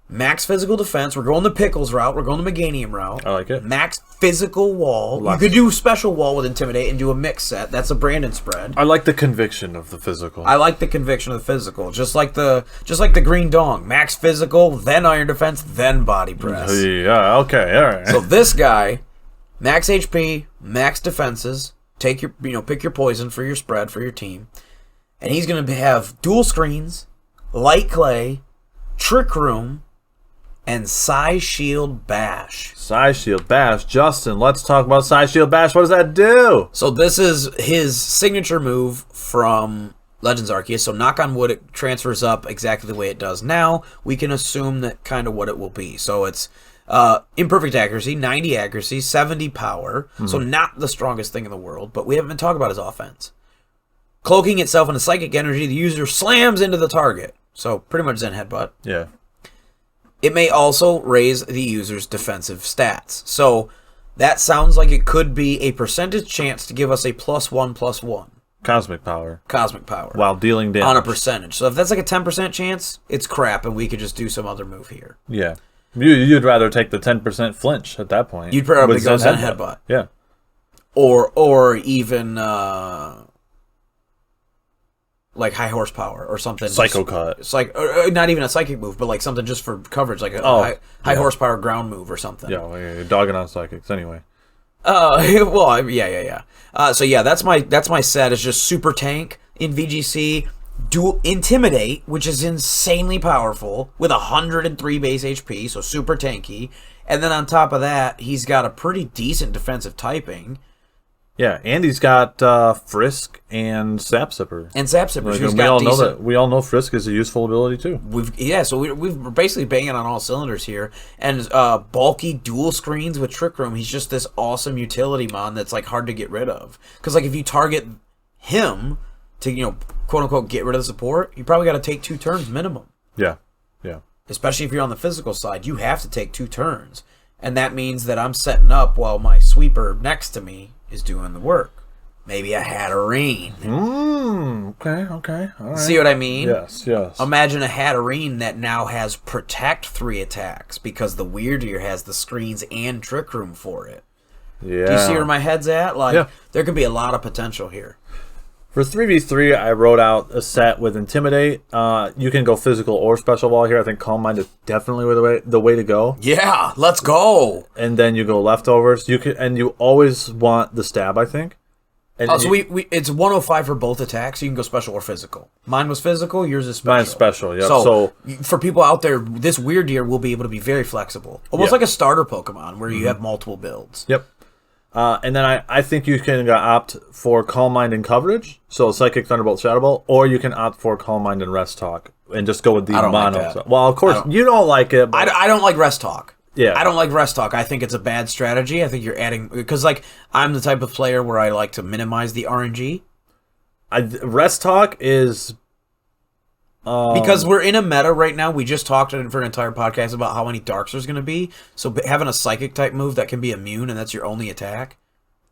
max physical defense. We're going the Pickles route. We're going the Meganium route. I like it. Max physical wall. You could do special wall with Intimidate and do a mix set. That's a Brandon spread. I like the conviction of the physical. I like the conviction of the physical. Just like the Green Dong. Max physical, then iron defense, then body press. Yeah, okay, all right. So this guy, max HP, max defenses. Take your, pick your poison for your spread for your team, and he's gonna have dual screens, light clay, Trick Room, and Psy Shield Bash. Psy Shield Bash. Justin, let's talk about Psy Shield Bash. What does that do? So this is his signature move from Legends Arceus. So knock on wood, it transfers up exactly the way it does now. We can assume that kind of what it will be. So it's imperfect accuracy, 90 accuracy, 70 power. So not the strongest thing in the world, but we haven't been talking about his offense. Cloaking itself into psychic energy, the user slams into the target. So pretty much Zen Headbutt. Yeah. It may also raise the user's defensive stats. So that sounds like it could be a percentage chance to give us a +1/+1. Cosmic power. Cosmic power. While dealing damage. On a percentage. So if that's like a 10% chance, it's crap and we could just do some other move here. Yeah. You'd rather take the 10% flinch at that point. You'd probably go Zen Headbutt. Yeah. Or even like high horsepower or something. Psycho Cut. It's like not even a psychic move, but like something just for coverage, like a high horsepower ground move or something. Yeah, well, you're dogging on psychics anyway. Well, yeah. So yeah, that's my set. Is just super tank in VGC. Dual Intimidate, which is insanely powerful, with 103 base HP, so super tanky. And then on top of that, he's got a pretty decent defensive typing. Yeah, and he's got Frisk and Sap Sipper. And Sap Sipper, like, we all know Frisk is a useful ability too. So we're basically banging on all cylinders here. And bulky dual screens with Trick Room, he's just this awesome utility mon that's like hard to get rid of. Because like if you target him to quote unquote get rid of the support, you probably got to take 2 turns minimum. Yeah. Especially if you're on the physical side, you have to take 2 turns, and that means that I'm setting up while my sweeper next to me is doing the work. Maybe a Hatterene. Okay. All right. See what I mean? Yes. Imagine a Hatterene that now has Protect 3 attacks because the Weirdeer has the screens and Trick Room for it. Yeah. Do you see where my head's at? There could be a lot of potential here. For 3v3, I wrote out a set with Intimidate. You can go physical or special wall here. I think Calm Mind is definitely the way to go. Yeah, let's go. And then you go leftovers. You always want the stab, I think. And it's 105 for both attacks. You can go special or physical. Mine was physical. Yours is special. Mine's special. Yeah. So for people out there, this Weirdeer will be able to be very flexible, almost like a starter Pokemon where you have multiple builds. Yep. And then I think you can opt for Calm Mind and coverage, so Psychic, Thunderbolt, Shadow Ball, or you can opt for Calm Mind and Rest Talk and just go with the mono. Like that. Well, of course, you don't like it. But I don't like Rest Talk. Yeah. I don't like Rest Talk. I think it's a bad strategy. I think you're adding... Because, I'm the type of player where I like to minimize the RNG. Rest Talk is... because we're in a meta right now. We just talked for an entire podcast about how many Darks there's going to be. So having a Psychic type move that can be immune and that's your only attack,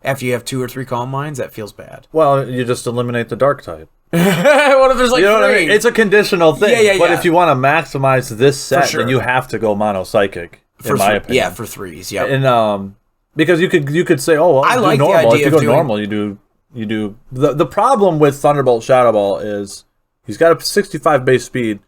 after you have 2 or 3 Calm Minds, that feels bad. Well, you just eliminate the Dark type. What if there's 3? What I mean? It's a conditional thing. Yeah. But if you want to maximize this set, then you have to go mono Psychic, in my opinion. Yeah, for 3s, yeah. And because you could say, oh, well, I like normal. The idea if you go normal, you do. The problem with Thunderbolt Shadow Ball is he's got a 65 base speed.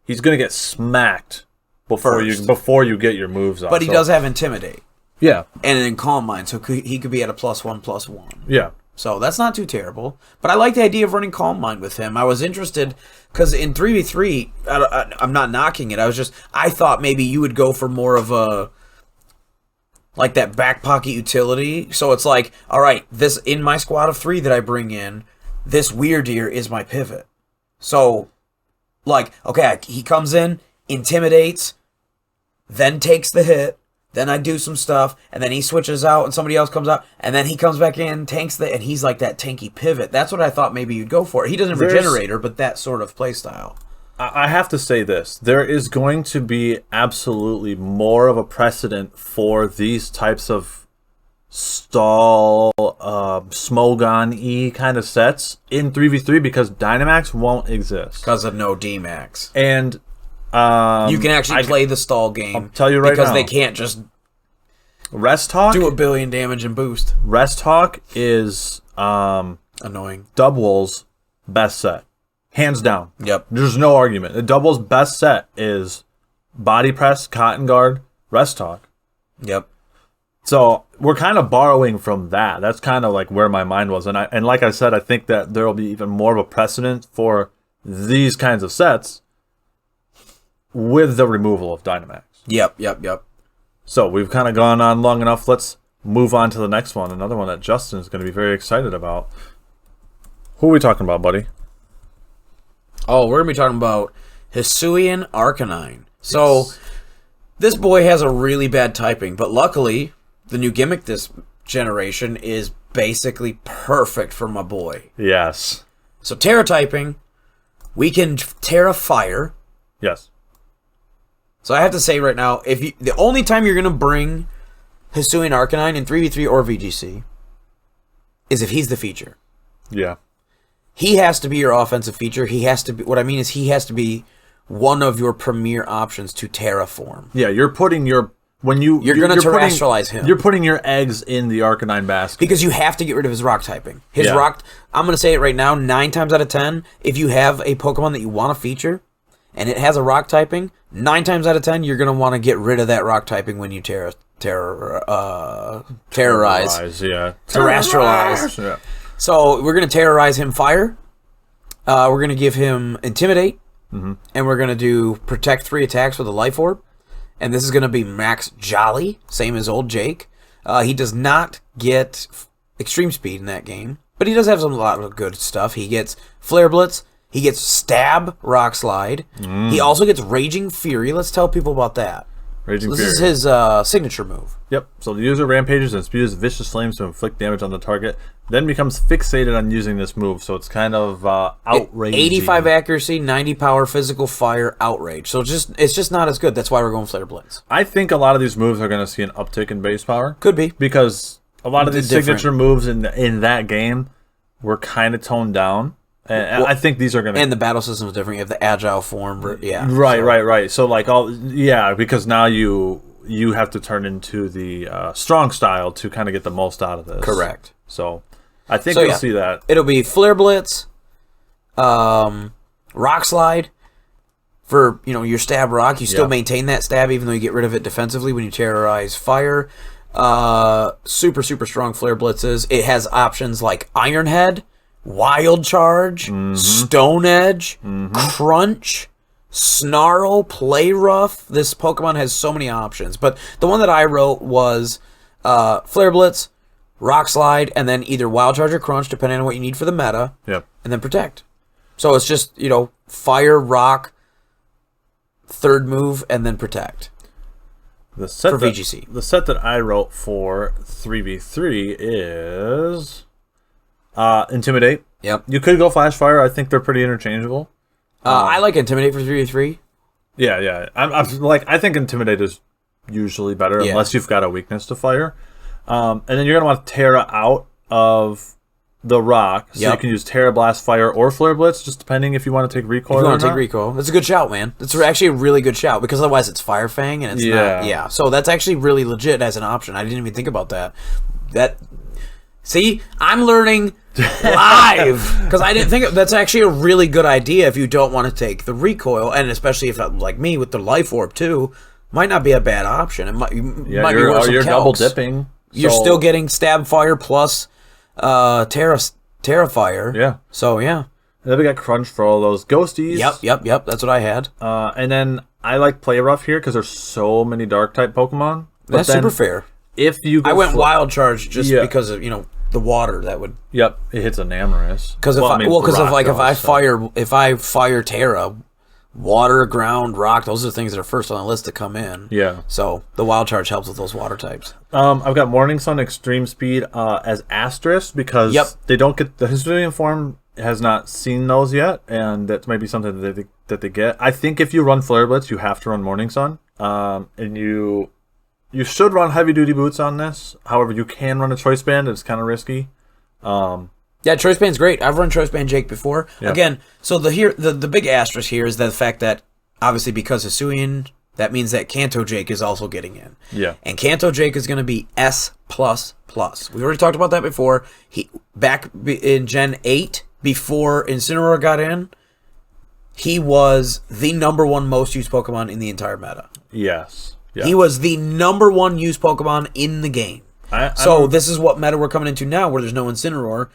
He's going to get smacked before you get your moves off. But he does have Intimidate. Yeah. And then Calm Mind, so he could be at a +1/+1. Yeah. So that's not too terrible. But I like the idea of running Calm Mind with him. I was interested because in 3v3, I'm not knocking it. I thought maybe you would go for more of like that back pocket utility. So it's like, all right, this in my squad of 3 that I bring in, this Weirdeer is my pivot. So, like, okay, he comes in, intimidates, then takes the hit, then I do some stuff, and then he switches out, and somebody else comes out, and then he comes back in, tanks the, and he's like that tanky pivot. That's what I thought maybe you'd go for. He doesn't have Regenerator, but that sort of play style. I have to say this. There is going to be absolutely more of a precedent for these types of stall, Smogon-y kind of sets in 3v3 because Dynamax won't exist. Because of no D-Max. And you can actually play the stall game. I'll tell you right because now. They can't just Rest Hawk do a billion damage and boost. Rest Hawk is annoying. Double's best set. Hands down. Yep. There's no argument. The Double's best set is Body Press, Cotton Guard, Rest Hawk. Yep. So we're kind of borrowing from that. That's kind of like where my mind was. And like I said, I think that there will be even more of a precedent for these kinds of sets with the removal of Dynamax. Yep. So we've kind of gone on long enough. Let's move on to the next one. Another one that Justin is going to be very excited about. Who are we talking about, buddy? Oh, we're going to be talking about Hisuian Arcanine. So this boy has a really bad typing, but luckily the new gimmick this generation is basically perfect for my boy. Yes. So Terra typing, we can Terra Fire. Yes. So I have to say right now, the only time you're going to bring Hisuian Arcanine in 3v3 or VGC is if he's the feature. Yeah. He has to be your offensive feature. He has to be. What I mean is he has to be one of your premier options to terraform. Yeah, you're putting your you're going to terrestrialize him. You're putting your eggs in the Arcanine basket because you have to get rid of his rock typing. His Yeah. rock. I'm going to say it right now. 9 times out of 10, if you have a Pokemon that you want to feature, and it has a rock typing, 9 times out of 10, you're going to want to get rid of that rock typing when you terrorize. Yeah. Terrestrialize. Yeah. So we're going to terrorize him fire. We're going to give him intimidate. Mm-hmm. And we're going to do protect 3 attacks with a life orb. And this is going to be max Jolly, same as old Jake. He does not get extreme speed in that game, but he does have a lot of good stuff. He gets Flare Blitz. He gets Stab, Rock Slide. He also gets Raging Fury. Let's tell people about that. Raging Fury. This is his signature move. Yep. So the user rampages and spews vicious flames to inflict damage on the target, then becomes fixated on using this move. So it's kind of outrage. 85 accuracy, 90 power, physical fire, outrage. So it's just not as good. That's why we're going Flare Blitz. I think a lot of these moves are going to see an uptick in base power. Could be. Because a lot of these signature moves in that game were kind of toned down. And I think these are going to... And the battle system is different. You have the agile form. Yeah. Right. So, like, because now you have to turn into the strong style to kind of get the most out of this. Correct. So, I think you'll see that. It'll be Flare Blitz, Rock Slide for, your stab rock. You still maintain that stab even though you get rid of it defensively when you terrorize fire. Super, super strong Flare Blitzes. It has options like Iron Head, Wild Charge, Stone Edge, Crunch, Snarl, Play Rough. This Pokemon has so many options. But the one that I wrote was Flare Blitz, Rock Slide, and then either Wild Charge or Crunch, depending on what you need for the meta. Yep. And then Protect. So it's just, Fire, Rock, third move, and then Protect. The set for VGC. The set that I wrote for 3v3 is... Intimidate. Yep. You could go Flash Fire. I think they're pretty interchangeable. I like Intimidate for 3v3. Yeah. I think Intimidate is usually better unless you've got a weakness to fire. And then you're gonna want Terra out of the rock, so you can use Terra Blast Fire or Flare Blitz, just depending if you want to take recoil. If you want to take recoil, that's a good shout, man. That's actually a really good shout because otherwise it's Fire Fang and it's not. Yeah. So that's actually really legit as an option. I didn't even think about that. See, I'm learning live because I didn't think that's actually a really good idea if you don't want to take the recoil, and especially if like me with the life orb too, might not be a bad option. It might be worth some you're calcs. Double dipping. You're still getting Stab Fire plus Terra Fire. Yeah. So yeah. And then we got Crunch for all those ghosties. Yep. That's what I had. And then I like Play Rough here because there's so many Dark type Pokemon. That's super fair. if you go I went wild charge just because of, the water that would... Yep, it hits a Namorous. Because if I fire Terra, water, ground, rock, those are the things that are first on the list to come in. Yeah. So the wild charge helps with those water types. I've got Morning Sun Extreme Speed as asterisk because they don't get the Hisuian form has not seen those yet, and that might be something that they get. I think if you run Flare Blitz, you have to run Morning Sun, and you should run heavy duty boots on this. However, you can run a Choice Band. It's kind of risky. Yeah, Choice Band's great. I've run Choice Band Jake before. Yeah. Again, so the big asterisk here is the fact that obviously because Hisuian, that means that Kanto Jake is also getting in. Yeah. And Kanto Jake is going to be S++. We already talked about that before. Back in Gen 8, before Incineroar got in, he was the #1 most used Pokemon in the entire meta. Yes. Yeah. He was the #1 used Pokemon in the game. So this is what meta we're coming into now, where there's no Incineroar.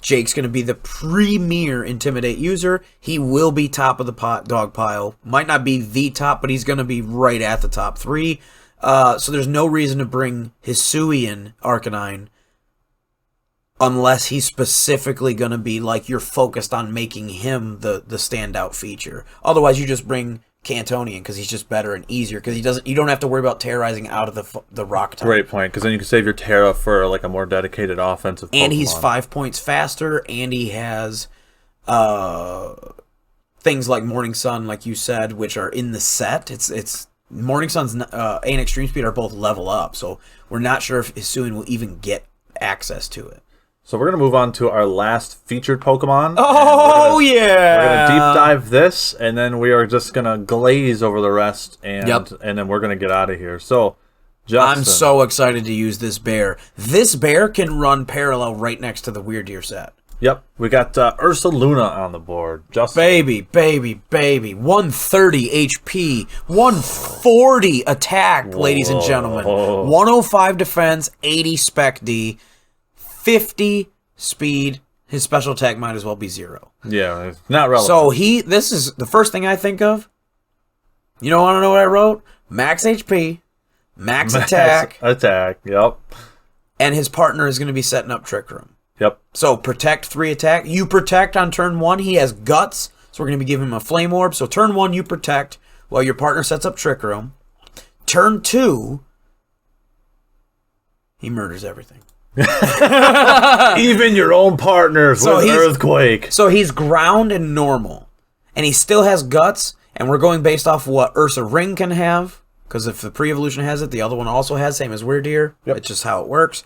Jake's going to be the premier Intimidate user. He will be top of the dog pile. Might not be the top, but he's going to be right at the top 3. So there's no reason to bring Hisuian Arcanine unless he's specifically going to be like you're focused on making him the standout feature. Otherwise, you just bring Cantonian because he's just better and easier because you don't have to worry about terrorizing out of the rock type. Great point, because then you can save your Terra for like a more dedicated offensive Pokemon. And he's 5 points faster, and he has things like Morning Sun, like you said, which are in the set. It's Morning Sun's and Extreme Speed are both level up, so we're not sure if Hisuian will even get access to it. So we're going to move on to our last featured Pokemon. Oh, yeah! We're going to deep dive this, and then we are just going to glaze over the rest, and then we're going to get out of here. So, Justin. I'm so excited to use this bear. This bear can run parallel right next to the Weird Deer set. Yep. We got Ursaluna on the board. Justin. Baby. 130 HP, 140 attack, ladies and gentlemen. 105 defense, 80 spec D. 50 speed. His special attack might as well be 0. Yeah, not relevant. So this is the first thing I think of. You don't want to know what I wrote? Max HP, max attack. Yep. And his partner is going to be setting up Trick Room. Yep. So protect 3 attack. You protect on turn 1. He has guts, so we're going to be giving him a Flame Orb. So turn 1, you protect while your partner sets up Trick Room. Turn 2, he murders everything. Even your own partners with Earthquake. So he's ground and normal. And he still has guts. And we're going based off what Ursa Ring can have. Because if the pre-evolution has it, the other one also has. Same as Weird Deer. Yep. It's just how it works.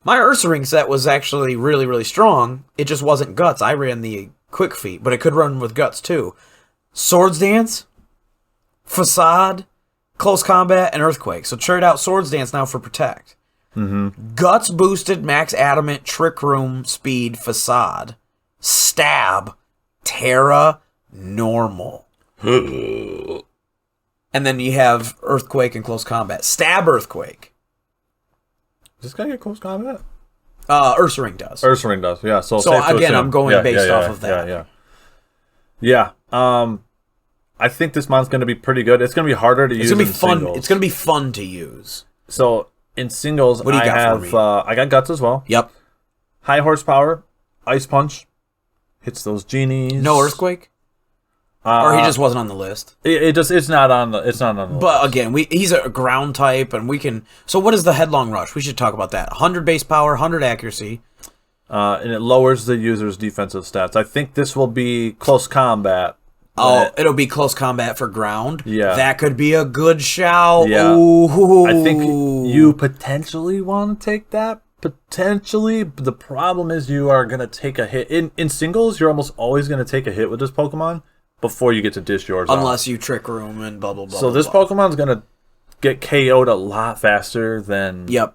My Ursa Ring set was actually really, really strong. It just wasn't guts. I ran the Quick Feet. But it could run with guts too. Swords Dance, Facade, Close Combat, and Earthquake. So trade out Swords Dance now for Protect. Mm-hmm. Guts boosted, max adamant, Trick Room, speed, Facade, Stab, Terra, normal. And then you have Earthquake and Close Combat. Stab Earthquake. Does this guy get Close Combat? Ursa Ring does. Ursa Ring does, yeah. So again, I'm going based off of that. Yeah. I think this mon's going to be pretty good. It's going to be harder to use in singles. It's going to be fun to use. So in singles, what do you got for me? I got Guts as well. Yep. High horsepower, Ice Punch, hits those genies. No Earthquake? Or he just wasn't on the list. It's not on the list. But again, he's a ground type, and we can. So what is the Headlong Rush? We should talk about that. 100 base power, 100 accuracy, and it lowers the user's defensive stats. I think this will be Close Combat. Oh, it'll be Close Combat for ground. Yeah, that could be a good shout. Yeah, ooh. I think you potentially want to take that. Potentially, but the problem is you are going to take a hit in singles. You're almost always going to take a hit with this Pokemon before you get to dish yours unless you Trick Room and blah blah blah. So this Pokemon's gonna get KO'd a lot faster than you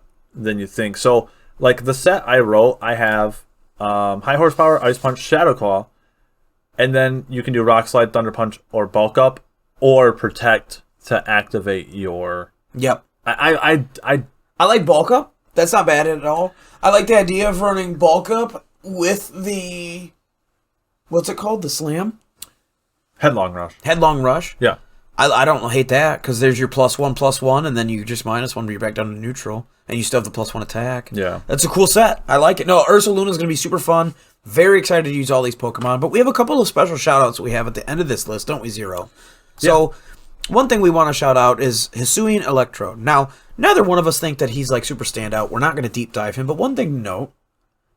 think. So like the set I wrote, I have High Horsepower, Ice Punch, Shadow Claw, and then you can do Rock Slide, Thunder Punch, or Bulk Up, or Protect to activate your. Yep. I like Bulk Up. That's not bad at all. I like the idea of running Bulk Up with the what's it called? The Slam. Headlong Rush. Headlong Rush? Yeah. I don't hate that, because there's your +1/+1, and then you just -1 when you're back down to neutral, and you still have the +1 attack. Yeah. That's a cool set. I like it. No, Ursaluna's going to be super fun. Very excited to use all these Pokemon, but we have a couple of special shout-outs we have at the end of this list, don't we, Zero? So, one thing we want to shout out is Hisuian Electrode. Now, neither one of us think that he's like super standout. We're not going to deep dive him, but one thing to note,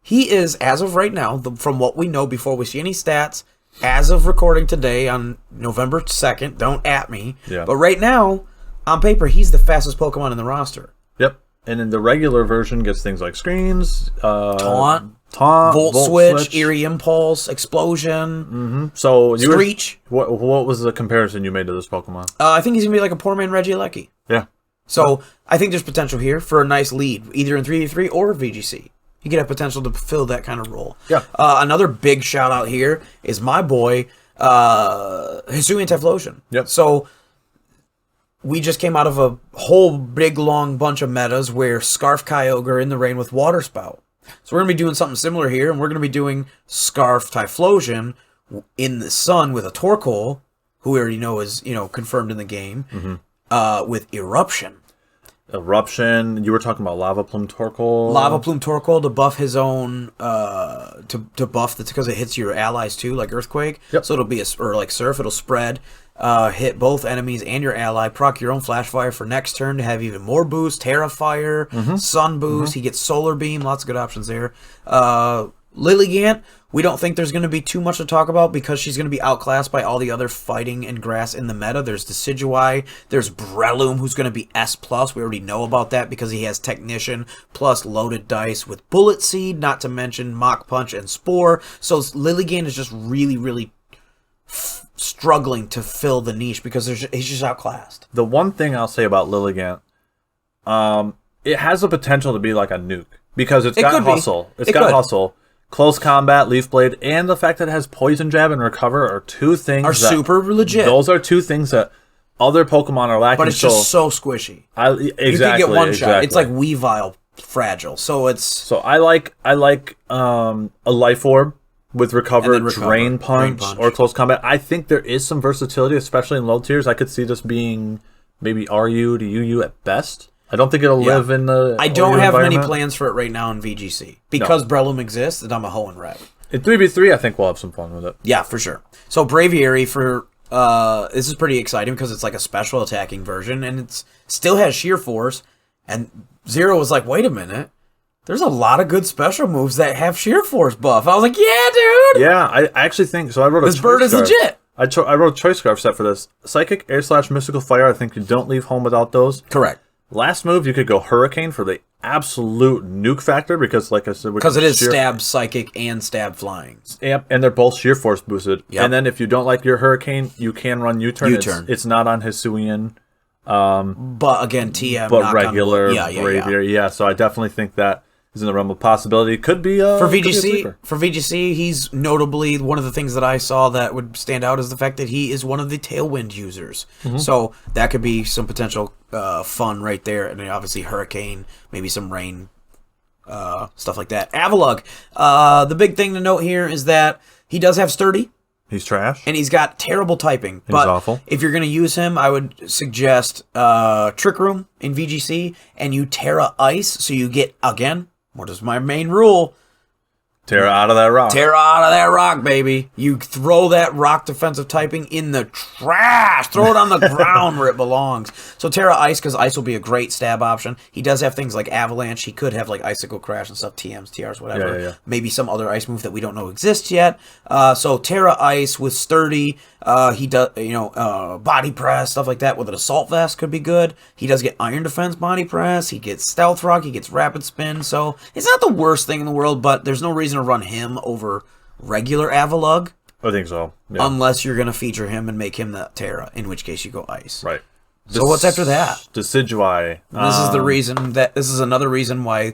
he is, as of right now, from what we know before we see any stats, as of recording today on November 2nd, don't at me, but right now, on paper, he's the fastest Pokemon in the roster. Yep. And in the regular version, gets things like screens, Taunt, Volt Switch, Eerie Impulse, Explosion, So Screech. What was the comparison you made to this Pokemon? I think he's going to be like a poor man Regieleki. Yeah. So I think there's potential here for a nice lead, either in 3v3 or VGC. He could have potential to fill that kind of role. Yeah. Another big shout out here is my boy, Hisuian Typhlosion. Yep. So we just came out of a whole big long bunch of metas where Scarf Kyogre in the rain with Water Spout. So we're going to be doing something similar here, and we're going to be doing Scarf Typhlosion in the sun with a Torkoal, who we already know is, confirmed in the game, with Eruption. Eruption. You were talking about Lava Plume Torkoal. Lava Plume Torkoal to buff his own, to buff that's because it hits your allies too, like Earthquake. Yep. So it'll be or like Surf, it'll spread, hit both enemies and your ally, proc your own Flash Fire for next turn to have even more boost, Terrafire, Sun boost, he gets Solar Beam, lots of good options there. Lilligant, we don't think there's going to be too much to talk about because she's going to be outclassed by all the other fighting and grass in the meta. There's Decidueye, there's Breloom, who's going to be S+. We already know about that because he has Technician plus loaded dice with Bullet Seed, not to mention Mach Punch and Spore. So Lilligant is just really, really struggling to fill the niche because he's just outclassed. The one thing I'll say about Lilligant, it has the potential to be like a nuke because it's got hustle. It's got hustle. Close combat, Leaf Blade, and the fact that it has Poison Jab and Recover are two things are super legit. Those are two things that other Pokemon are lacking. But it's just so squishy. Exactly. You can get one shot. It's like Weavile fragile. So it's I like a Life Orb with Recover, Drain Punch, or Close Combat. I think there is some versatility, especially in low tiers. I could see this being maybe RU to UU at best. I don't think it'll live in the I don't have many plans for it right now in VGC. Because Breloom exists, and I'm a hoe and red. In 3v3, I think we'll have some fun with it. Yeah, for sure. So Braviary for this is pretty exciting because it's like a special attacking version, and it still has Sheer Force. And Zero was like, wait a minute. There's a lot of good special moves that have Sheer Force buff. I was like, yeah, dude! Yeah, I actually think so. I wrote this bird is legit. I wrote a Choice Scarf set for this. Psychic, Air Slash, Mystical Fire. I think you don't leave home without those. Correct. Last move, you could go Hurricane for the absolute nuke factor because, like I said, because it is stab psychic and stab flying. Yep, and they're both sheer force boosted. Yep. And then if you don't like your Hurricane, you can run U-turn. It's not on Hisuian. But again, TM, but regular Braviary. Yeah, so I definitely think that is in the realm of possibility. Could be for VGC. For VGC, he's notably one of the things that I saw that would stand out is the fact that he is one of the Tailwind users. So that could be some potential fun right there. And then obviously Hurricane, maybe some rain, stuff like that. Avalugg. The big thing to note here is that he does have Sturdy. He's trash. And he's got terrible typing. He's awful. If you're going to use him, I would suggest Trick Room in VGC, and you Terra Ice, so you get, again, what is my main rule? Terra out of that rock. Terra out of that rock, baby. You throw that rock defensive typing in the trash. Throw it on the ground where it belongs. So Terra Ice, because Ice will be a great stab option. He does have things like Avalanche. He could have like Icicle Crash and stuff, TMs, TRs, whatever. Yeah. Maybe some other ice move that we don't know exists yet. So Terra Ice with Sturdy. He does, Body Press, stuff like that with an Assault Vest could be good. He does get Iron Defense Body Press. He gets Stealth Rock. He gets Rapid Spin. So it's not the worst thing in the world, but there's no reason to run him over regular Avalugg. I think so. Yeah. Unless you're going to feature him and make him the Terra, in which case you go Ice. Right. So what's after that? Decidueye. This is another reason why,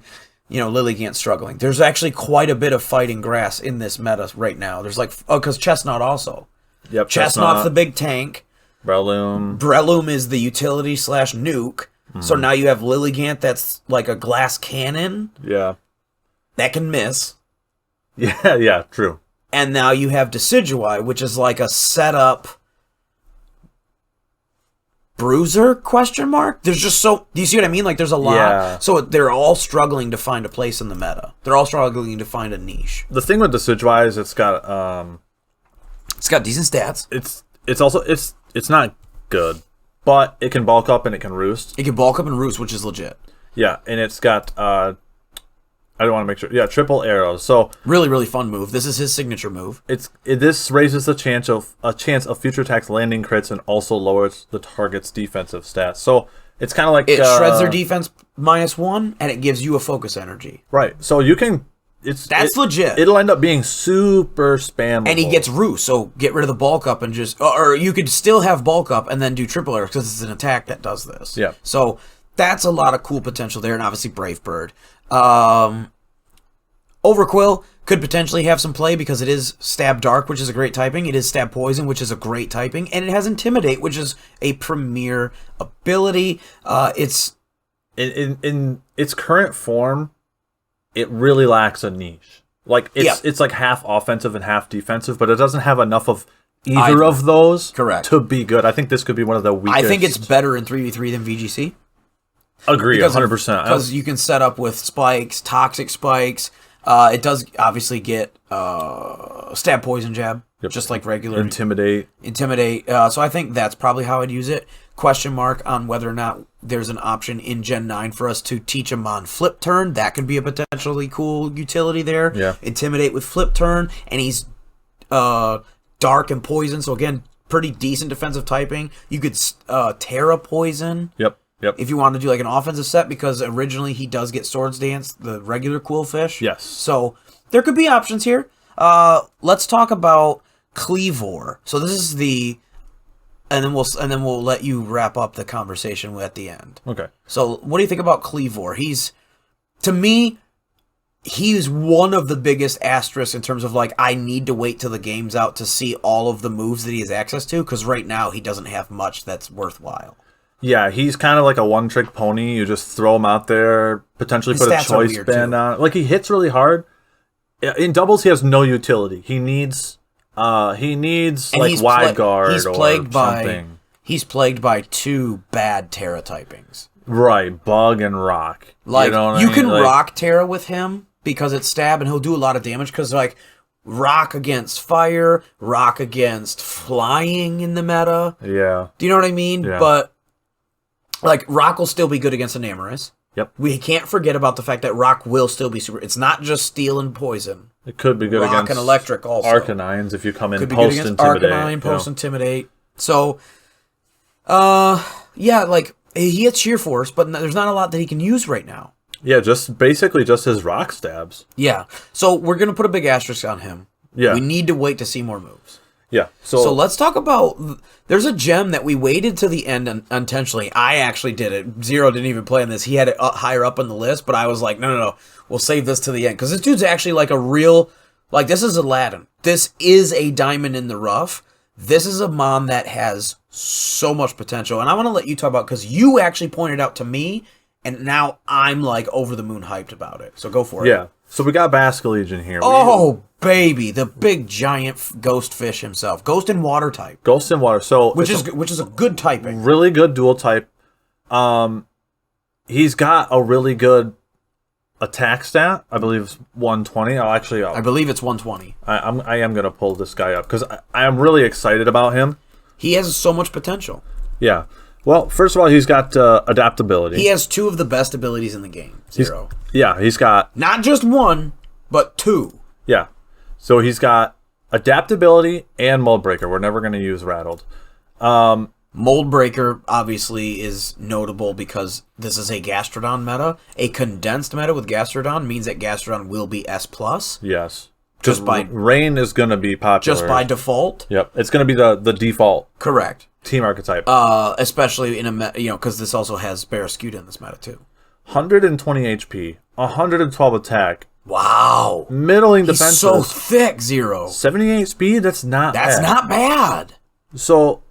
Lilligant's struggling. There's actually quite a bit of fighting grass in this meta right now. There's because Chestnut also. Yep. Chestnut's the big tank. Breloom is the utility / nuke. So now you have Lilligant that's like a glass cannon. Yeah. That can miss. Yeah, true. And now you have Decidueye, which is like a setup Bruiser? Question mark. There's just so. Do you see what I mean? Like, there's a lot. Yeah. So they're all struggling to find a place in the meta. They're all struggling to find a niche. The thing with the Decidueye is it's got decent stats. It's also it's not good, but it can bulk up and it can roost. It can bulk up and roost, which is legit. Yeah, and it's got I don't want to make sure. Yeah, triple arrows. So really, really fun move. This is his signature move. This raises the chance of future attacks landing crits and also lowers the target's defensive stats. So it's kind of like it shreds their defense -1 and it gives you a focus energy. Right. So you can. That's legit. It'll end up being super spammable. And he gets roost, so get rid of the bulk up and just, or you could still have bulk up and then do triple arrows because it's an attack that does this. Yeah. So that's a lot of cool potential there, and obviously Brave Bird. Overquill could potentially have some play because it is Stab Dark, which is a great typing. It is Stab Poison, which is a great typing, and it has Intimidate, which is a premier ability. It's in its current form, it really lacks a niche. Like it's like half offensive and half defensive, but it doesn't have enough of either of those to be good. I think this could be one of the weakest. I think it's better in 3v3 than VGC. Agree, 100%. Because you can set up with spikes, toxic spikes. It does obviously get Stab Poison Jab, just like regular. Intimidate. So I think that's probably how I'd use it. Question mark on whether or not there's an option in Gen 9 for us to teach him on Flip Turn. That could be a potentially cool utility there. Yeah. Intimidate with Flip Turn, and he's Dark and Poison, so again, pretty decent defensive typing. You could Terra Poison. Yep. If you want to do like an offensive set, because originally he does get Swords Dance, the regular cool fish. Yes. So there could be options here. Let's talk about Cleavor. So this is and then we'll let you wrap up the conversation at the end. Okay. So what do you think about Cleavor? To me, he's one of the biggest asterisks in terms of like, I need to wait till the game's out to see all of the moves that he has access to, because right now he doesn't have much that's worthwhile. Yeah, he's kind of like a one-trick pony. You just throw him out there, potentially put a choice band on. Like, he hits really hard. In doubles, he has no utility. He needs like wide guard or something. He's plagued by 2 bad Terra typings. Right, Bug and Rock. Like, you can like, Rock Terra with him because it's stab and he'll do a lot of damage because, like, Rock against fire, Rock against flying in the meta. Yeah. Do you know what I mean? Yeah. But like, Rock will still be good against an Amorous. Yep. We can't forget about the fact that Rock will still be super. It's not just Steel and Poison. It could be good Rock against and Electric also. Arcanines if you come in could be good against post-intimidate. Arcanine, post-intimidate. So, yeah, like, he hits Sheer Force, but there's not a lot that he can use right now. Yeah, basically just his rock stabs. Yeah. So we're going to put a big asterisk on him. Yeah. We need to wait to see more moves. Yeah. So let's talk about, there's a gem that we waited to the end intentionally. I actually did it. Zero didn't even play on this. He had it higher up on the list, but I was like, no. We'll save this to the end. Because this dude's actually like a real, like, this is Aladdin. This is a diamond in the rough. This is a mon that has so much potential. And I want to let you talk about, because you actually pointed out to me, and now I'm like over the moon hyped about it. So go for it. Yeah. So we got Basculege in here. Oh, baby, the big giant ghost fish himself. Ghost and water type. Ghost and water. So which is a good typing. Really good dual type. He's got a really good attack stat. I believe it's 120. I believe it's 120. I am gonna pull this guy up because I am really excited about him. He has so much potential. Yeah. Well, first of all, he's got adaptability. He has 2 of the best abilities in the game. Zero. He's got not just 1, but 2. Yeah. So he's got adaptability and Mold Breaker. We're never going to use Rattled. Mold Breaker obviously is notable because this is a Gastrodon meta. A condensed meta with Gastrodon means that Gastrodon will be S+. Yes. Just by Rain is going to be popular. Just by default. Yep. It's going to be the default. Correct. Team archetype. Especially in a meta, because this also has Barraskewda in this meta too. 120 HP, 112 attack. Wow. Middling defense. He's so thick, Zero. 78 speed, that's not bad. So,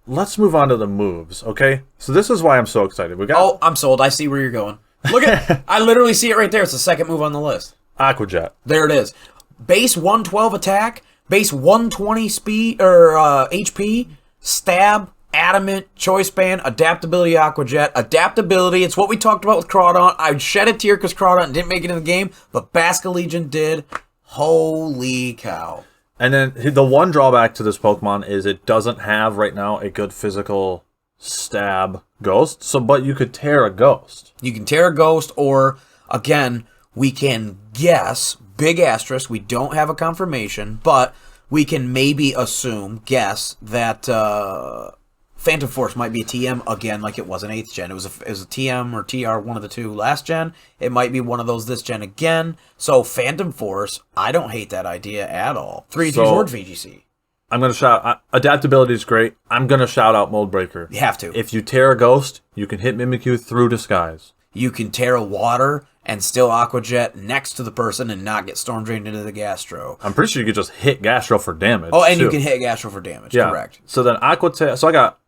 let's move on to the moves, okay? So this is why I'm so excited. I'm sold. I see where you're going. Look at I literally see it right there. It's the second move on the list. Aqua Jet. There it is. Base 112 attack, base 120 speed or HP, stab, Adamant, Choice Band, Adaptability, Aqua Jet. Adaptability, it's what we talked about with Crawdaunt. I shed a tear because Crawdaunt didn't make it in the game, but Basculegion did. Holy cow. And then the one drawback to this Pokemon is it doesn't have right now a good physical stab ghost. But you could tear a ghost. You can tear a ghost, or again, we can guess, big asterisk, we don't have a confirmation, but we can maybe guess that Phantom Force might be a TM again, like it was in 8th gen. It was a TM or TR, one of the two last gen. It might be one of those this gen again. So Phantom Force, I don't hate that idea at all. 3 Sword VGC. I'm going to shout... adaptability is great. I'm going to shout out Mold Breaker. You have to. If you tear a ghost, you can hit Mimikyu through disguise. You can tear a water and still Aqua Jet next to the person and not get Storm Drained into the Gastro. I'm pretty sure you could just hit Gastro for damage. Oh, and too. You can hit Gastro for damage, yeah. Correct. So then Aqua Tail... So I got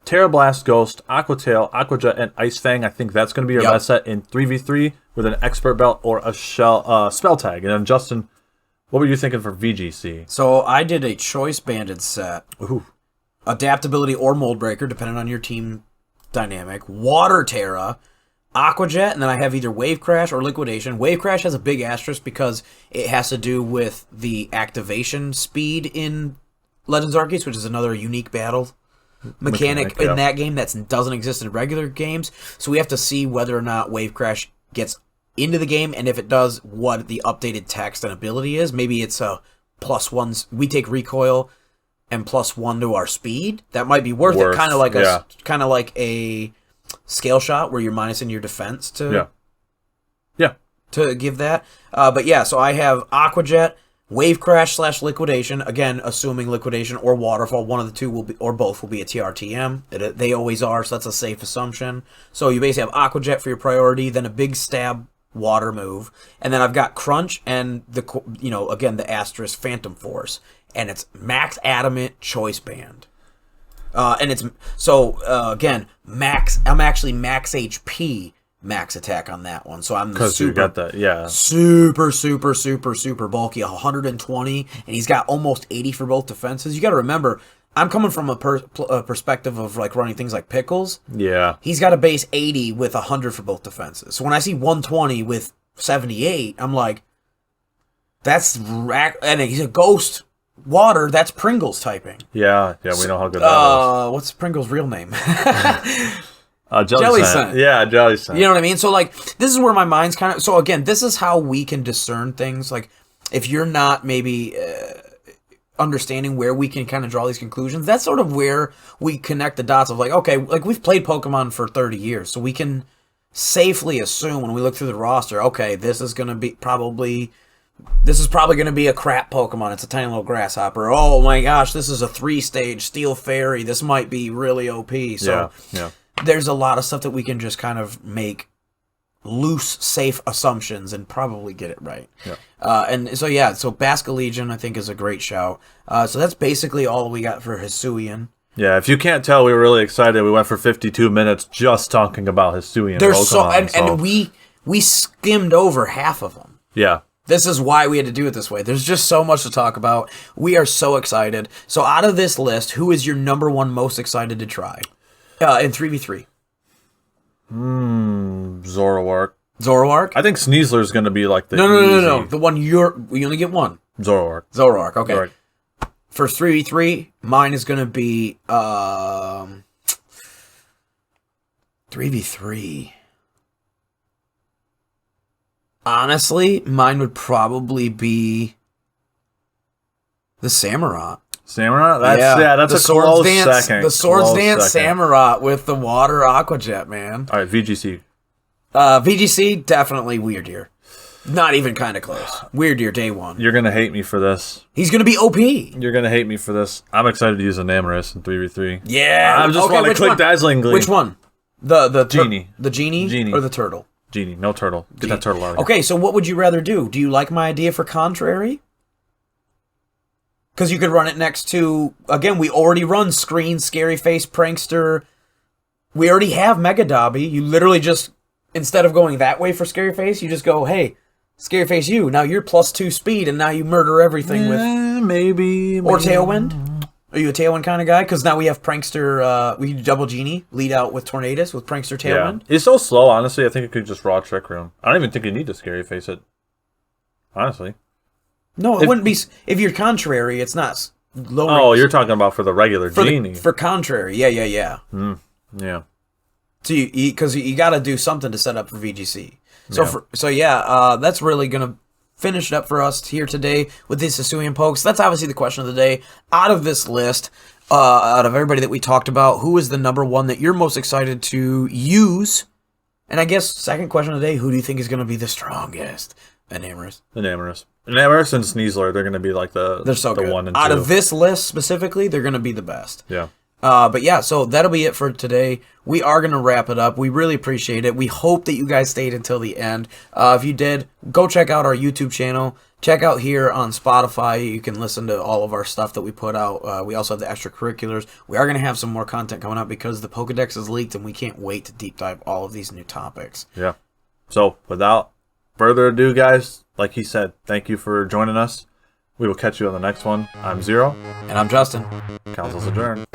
Terra Blast, Ghost, Aqua Tail, Aqua Jet, and Ice Fang. I think that's going to be your best set in 3v3 with an Expert Belt or a Spell Tag. And then Justin, what were you thinking for VGC? So I did a Choice Banded set. Ooh. Adaptability or Mold Breaker, depending on your team dynamic. Water Terra, Aqua Jet, and then I have either Wave Crash or Liquidation. Wave Crash has a big asterisk because it has to do with the activation speed in Legends Arceus, which is another unique battle mechanic in that game that doesn't exist in regular games. So we have to see whether or not Wave Crash gets into the game, and if it does, what the updated text and ability is. Maybe it's a +1. We take recoil and +1 to our speed. That might be worth it. Kind of like a Scale Shot where you're minusing your defense to to give that. But yeah, so I have Aqua Jet, Wave Crash / Liquidation. Again, assuming Liquidation or Waterfall, one of the two will be, or both will be a TRTM. They always are, so that's a safe assumption. So you basically have Aqua Jet for your priority, then a big stab water move, and then I've got Crunch and the asterisk Phantom Force, and it's Max Adamant, Choice Band. And it's again max. I'm actually max HP. Max attack on that one, so I'm you got that, super bulky, 120, and he's got almost 80 for both defenses. You got to remember, I'm coming from a perspective of like running things like Pickles. Yeah, he's got a base 80 with 100 for both defenses. So when I see 120 with 78, I'm like, and he's a Ghost Water. That's Pringles typing. Yeah, we know how good that is. What's Pringles' real name? Jellicent. Yeah, Jellicent. You know what I mean? So, like, this is where my mind's kind of... So, again, this is how we can discern things. Like, if you're not maybe understanding where we can kind of draw these conclusions, that's sort of where we connect the dots of, like, okay, like, we've played Pokemon for 30 years, so we can safely assume when we look through the roster, okay, this is going to be probably going to be a crap Pokemon. It's a tiny little grasshopper. Oh, my gosh, this is a 3-stage Steel Fairy. This might be really OP. So, yeah. There's a lot of stuff that we can just kind of make loose, safe assumptions and probably get it right. Yeah. So Basculegion, I think, is a great shout. So that's basically all we got for Hisuian. Yeah, if you can't tell, we were really excited. We went for 52 minutes just talking about Hisuian Pokemon. And we skimmed over half of them. Yeah. This is why we had to do it this way. There's just so much to talk about. We are so excited. So out of this list, who is your number one most excited to try? In 3v3. Zoroark. Zoroark? I think Sneasler's going to be like the No. The one we only get one. Zoroark, okay. Zoroark. For 3v3, mine is going to be 3v3. Honestly, mine would probably be the Samurott. Samurott? That's a close second. The Swords Dance Samurott with the Water Aqua Jet, man. All right, VGC. VGC, definitely Weirdeer. Not even kind of close. Weirdeer, day one. You're going to hate me for this. He's going to be OP. You're going to hate me for this. I'm excited to use a Namorous in 3v3. Yeah. I just want to click Dazzling Gleam. Which one? The Genie. The Genie? Or the Turtle? Genie. No Turtle. Get that Turtle out of here. Okay, so what would you rather do? Do you like my idea for Contrary? Because you could run it next to... Again, we already run Screen, Scary Face, Prankster. We already have Mega Dobby. You literally just... Instead of going that way for Scary Face, you just go, hey, Scary Face you. Now you're +2 speed, and now you murder everything with... Maybe. Or Tailwind. Are you a Tailwind kind of guy? Because now we have Prankster, we double Genie, lead out with Tornadus, with Prankster Tailwind. Yeah. It's so slow, honestly, I think it could just raw Trick Room. I don't even think you need to Scary Face it. Honestly. No, it wouldn't be... If you're Contrary, it's not low range. Oh, you're talking about for the regular Genie. For Contrary, yeah. Yeah. So because you got to do something to set up for VGC. So that's really going to finish it up for us here today with these Hisuian pokes. That's obviously the question of the day. Out of this list, out of everybody that we talked about, who is the number one that you're most excited to use? And I guess second question of the day, who do you think is going to be the strongest? Enamorous. Enamorous and Sneasler, they're going to be like they're so the good. 1 and 2. Out of this list specifically, they're going to be the best. Yeah. But yeah, so that'll be it for today. We are going to wrap it up. We really appreciate it. We hope that you guys stayed until the end. If you did, go check out our YouTube channel. Check out here on Spotify. You can listen to all of our stuff that we put out. We also have the extracurriculars. We are going to have some more content coming up because the Pokedex is leaked, and we can't wait to deep dive all of these new topics. Yeah. So without further ado, guys, like he said, thank you for joining us. We will catch you on the next one. I'm Zero. And I'm Justin. Council's adjourned.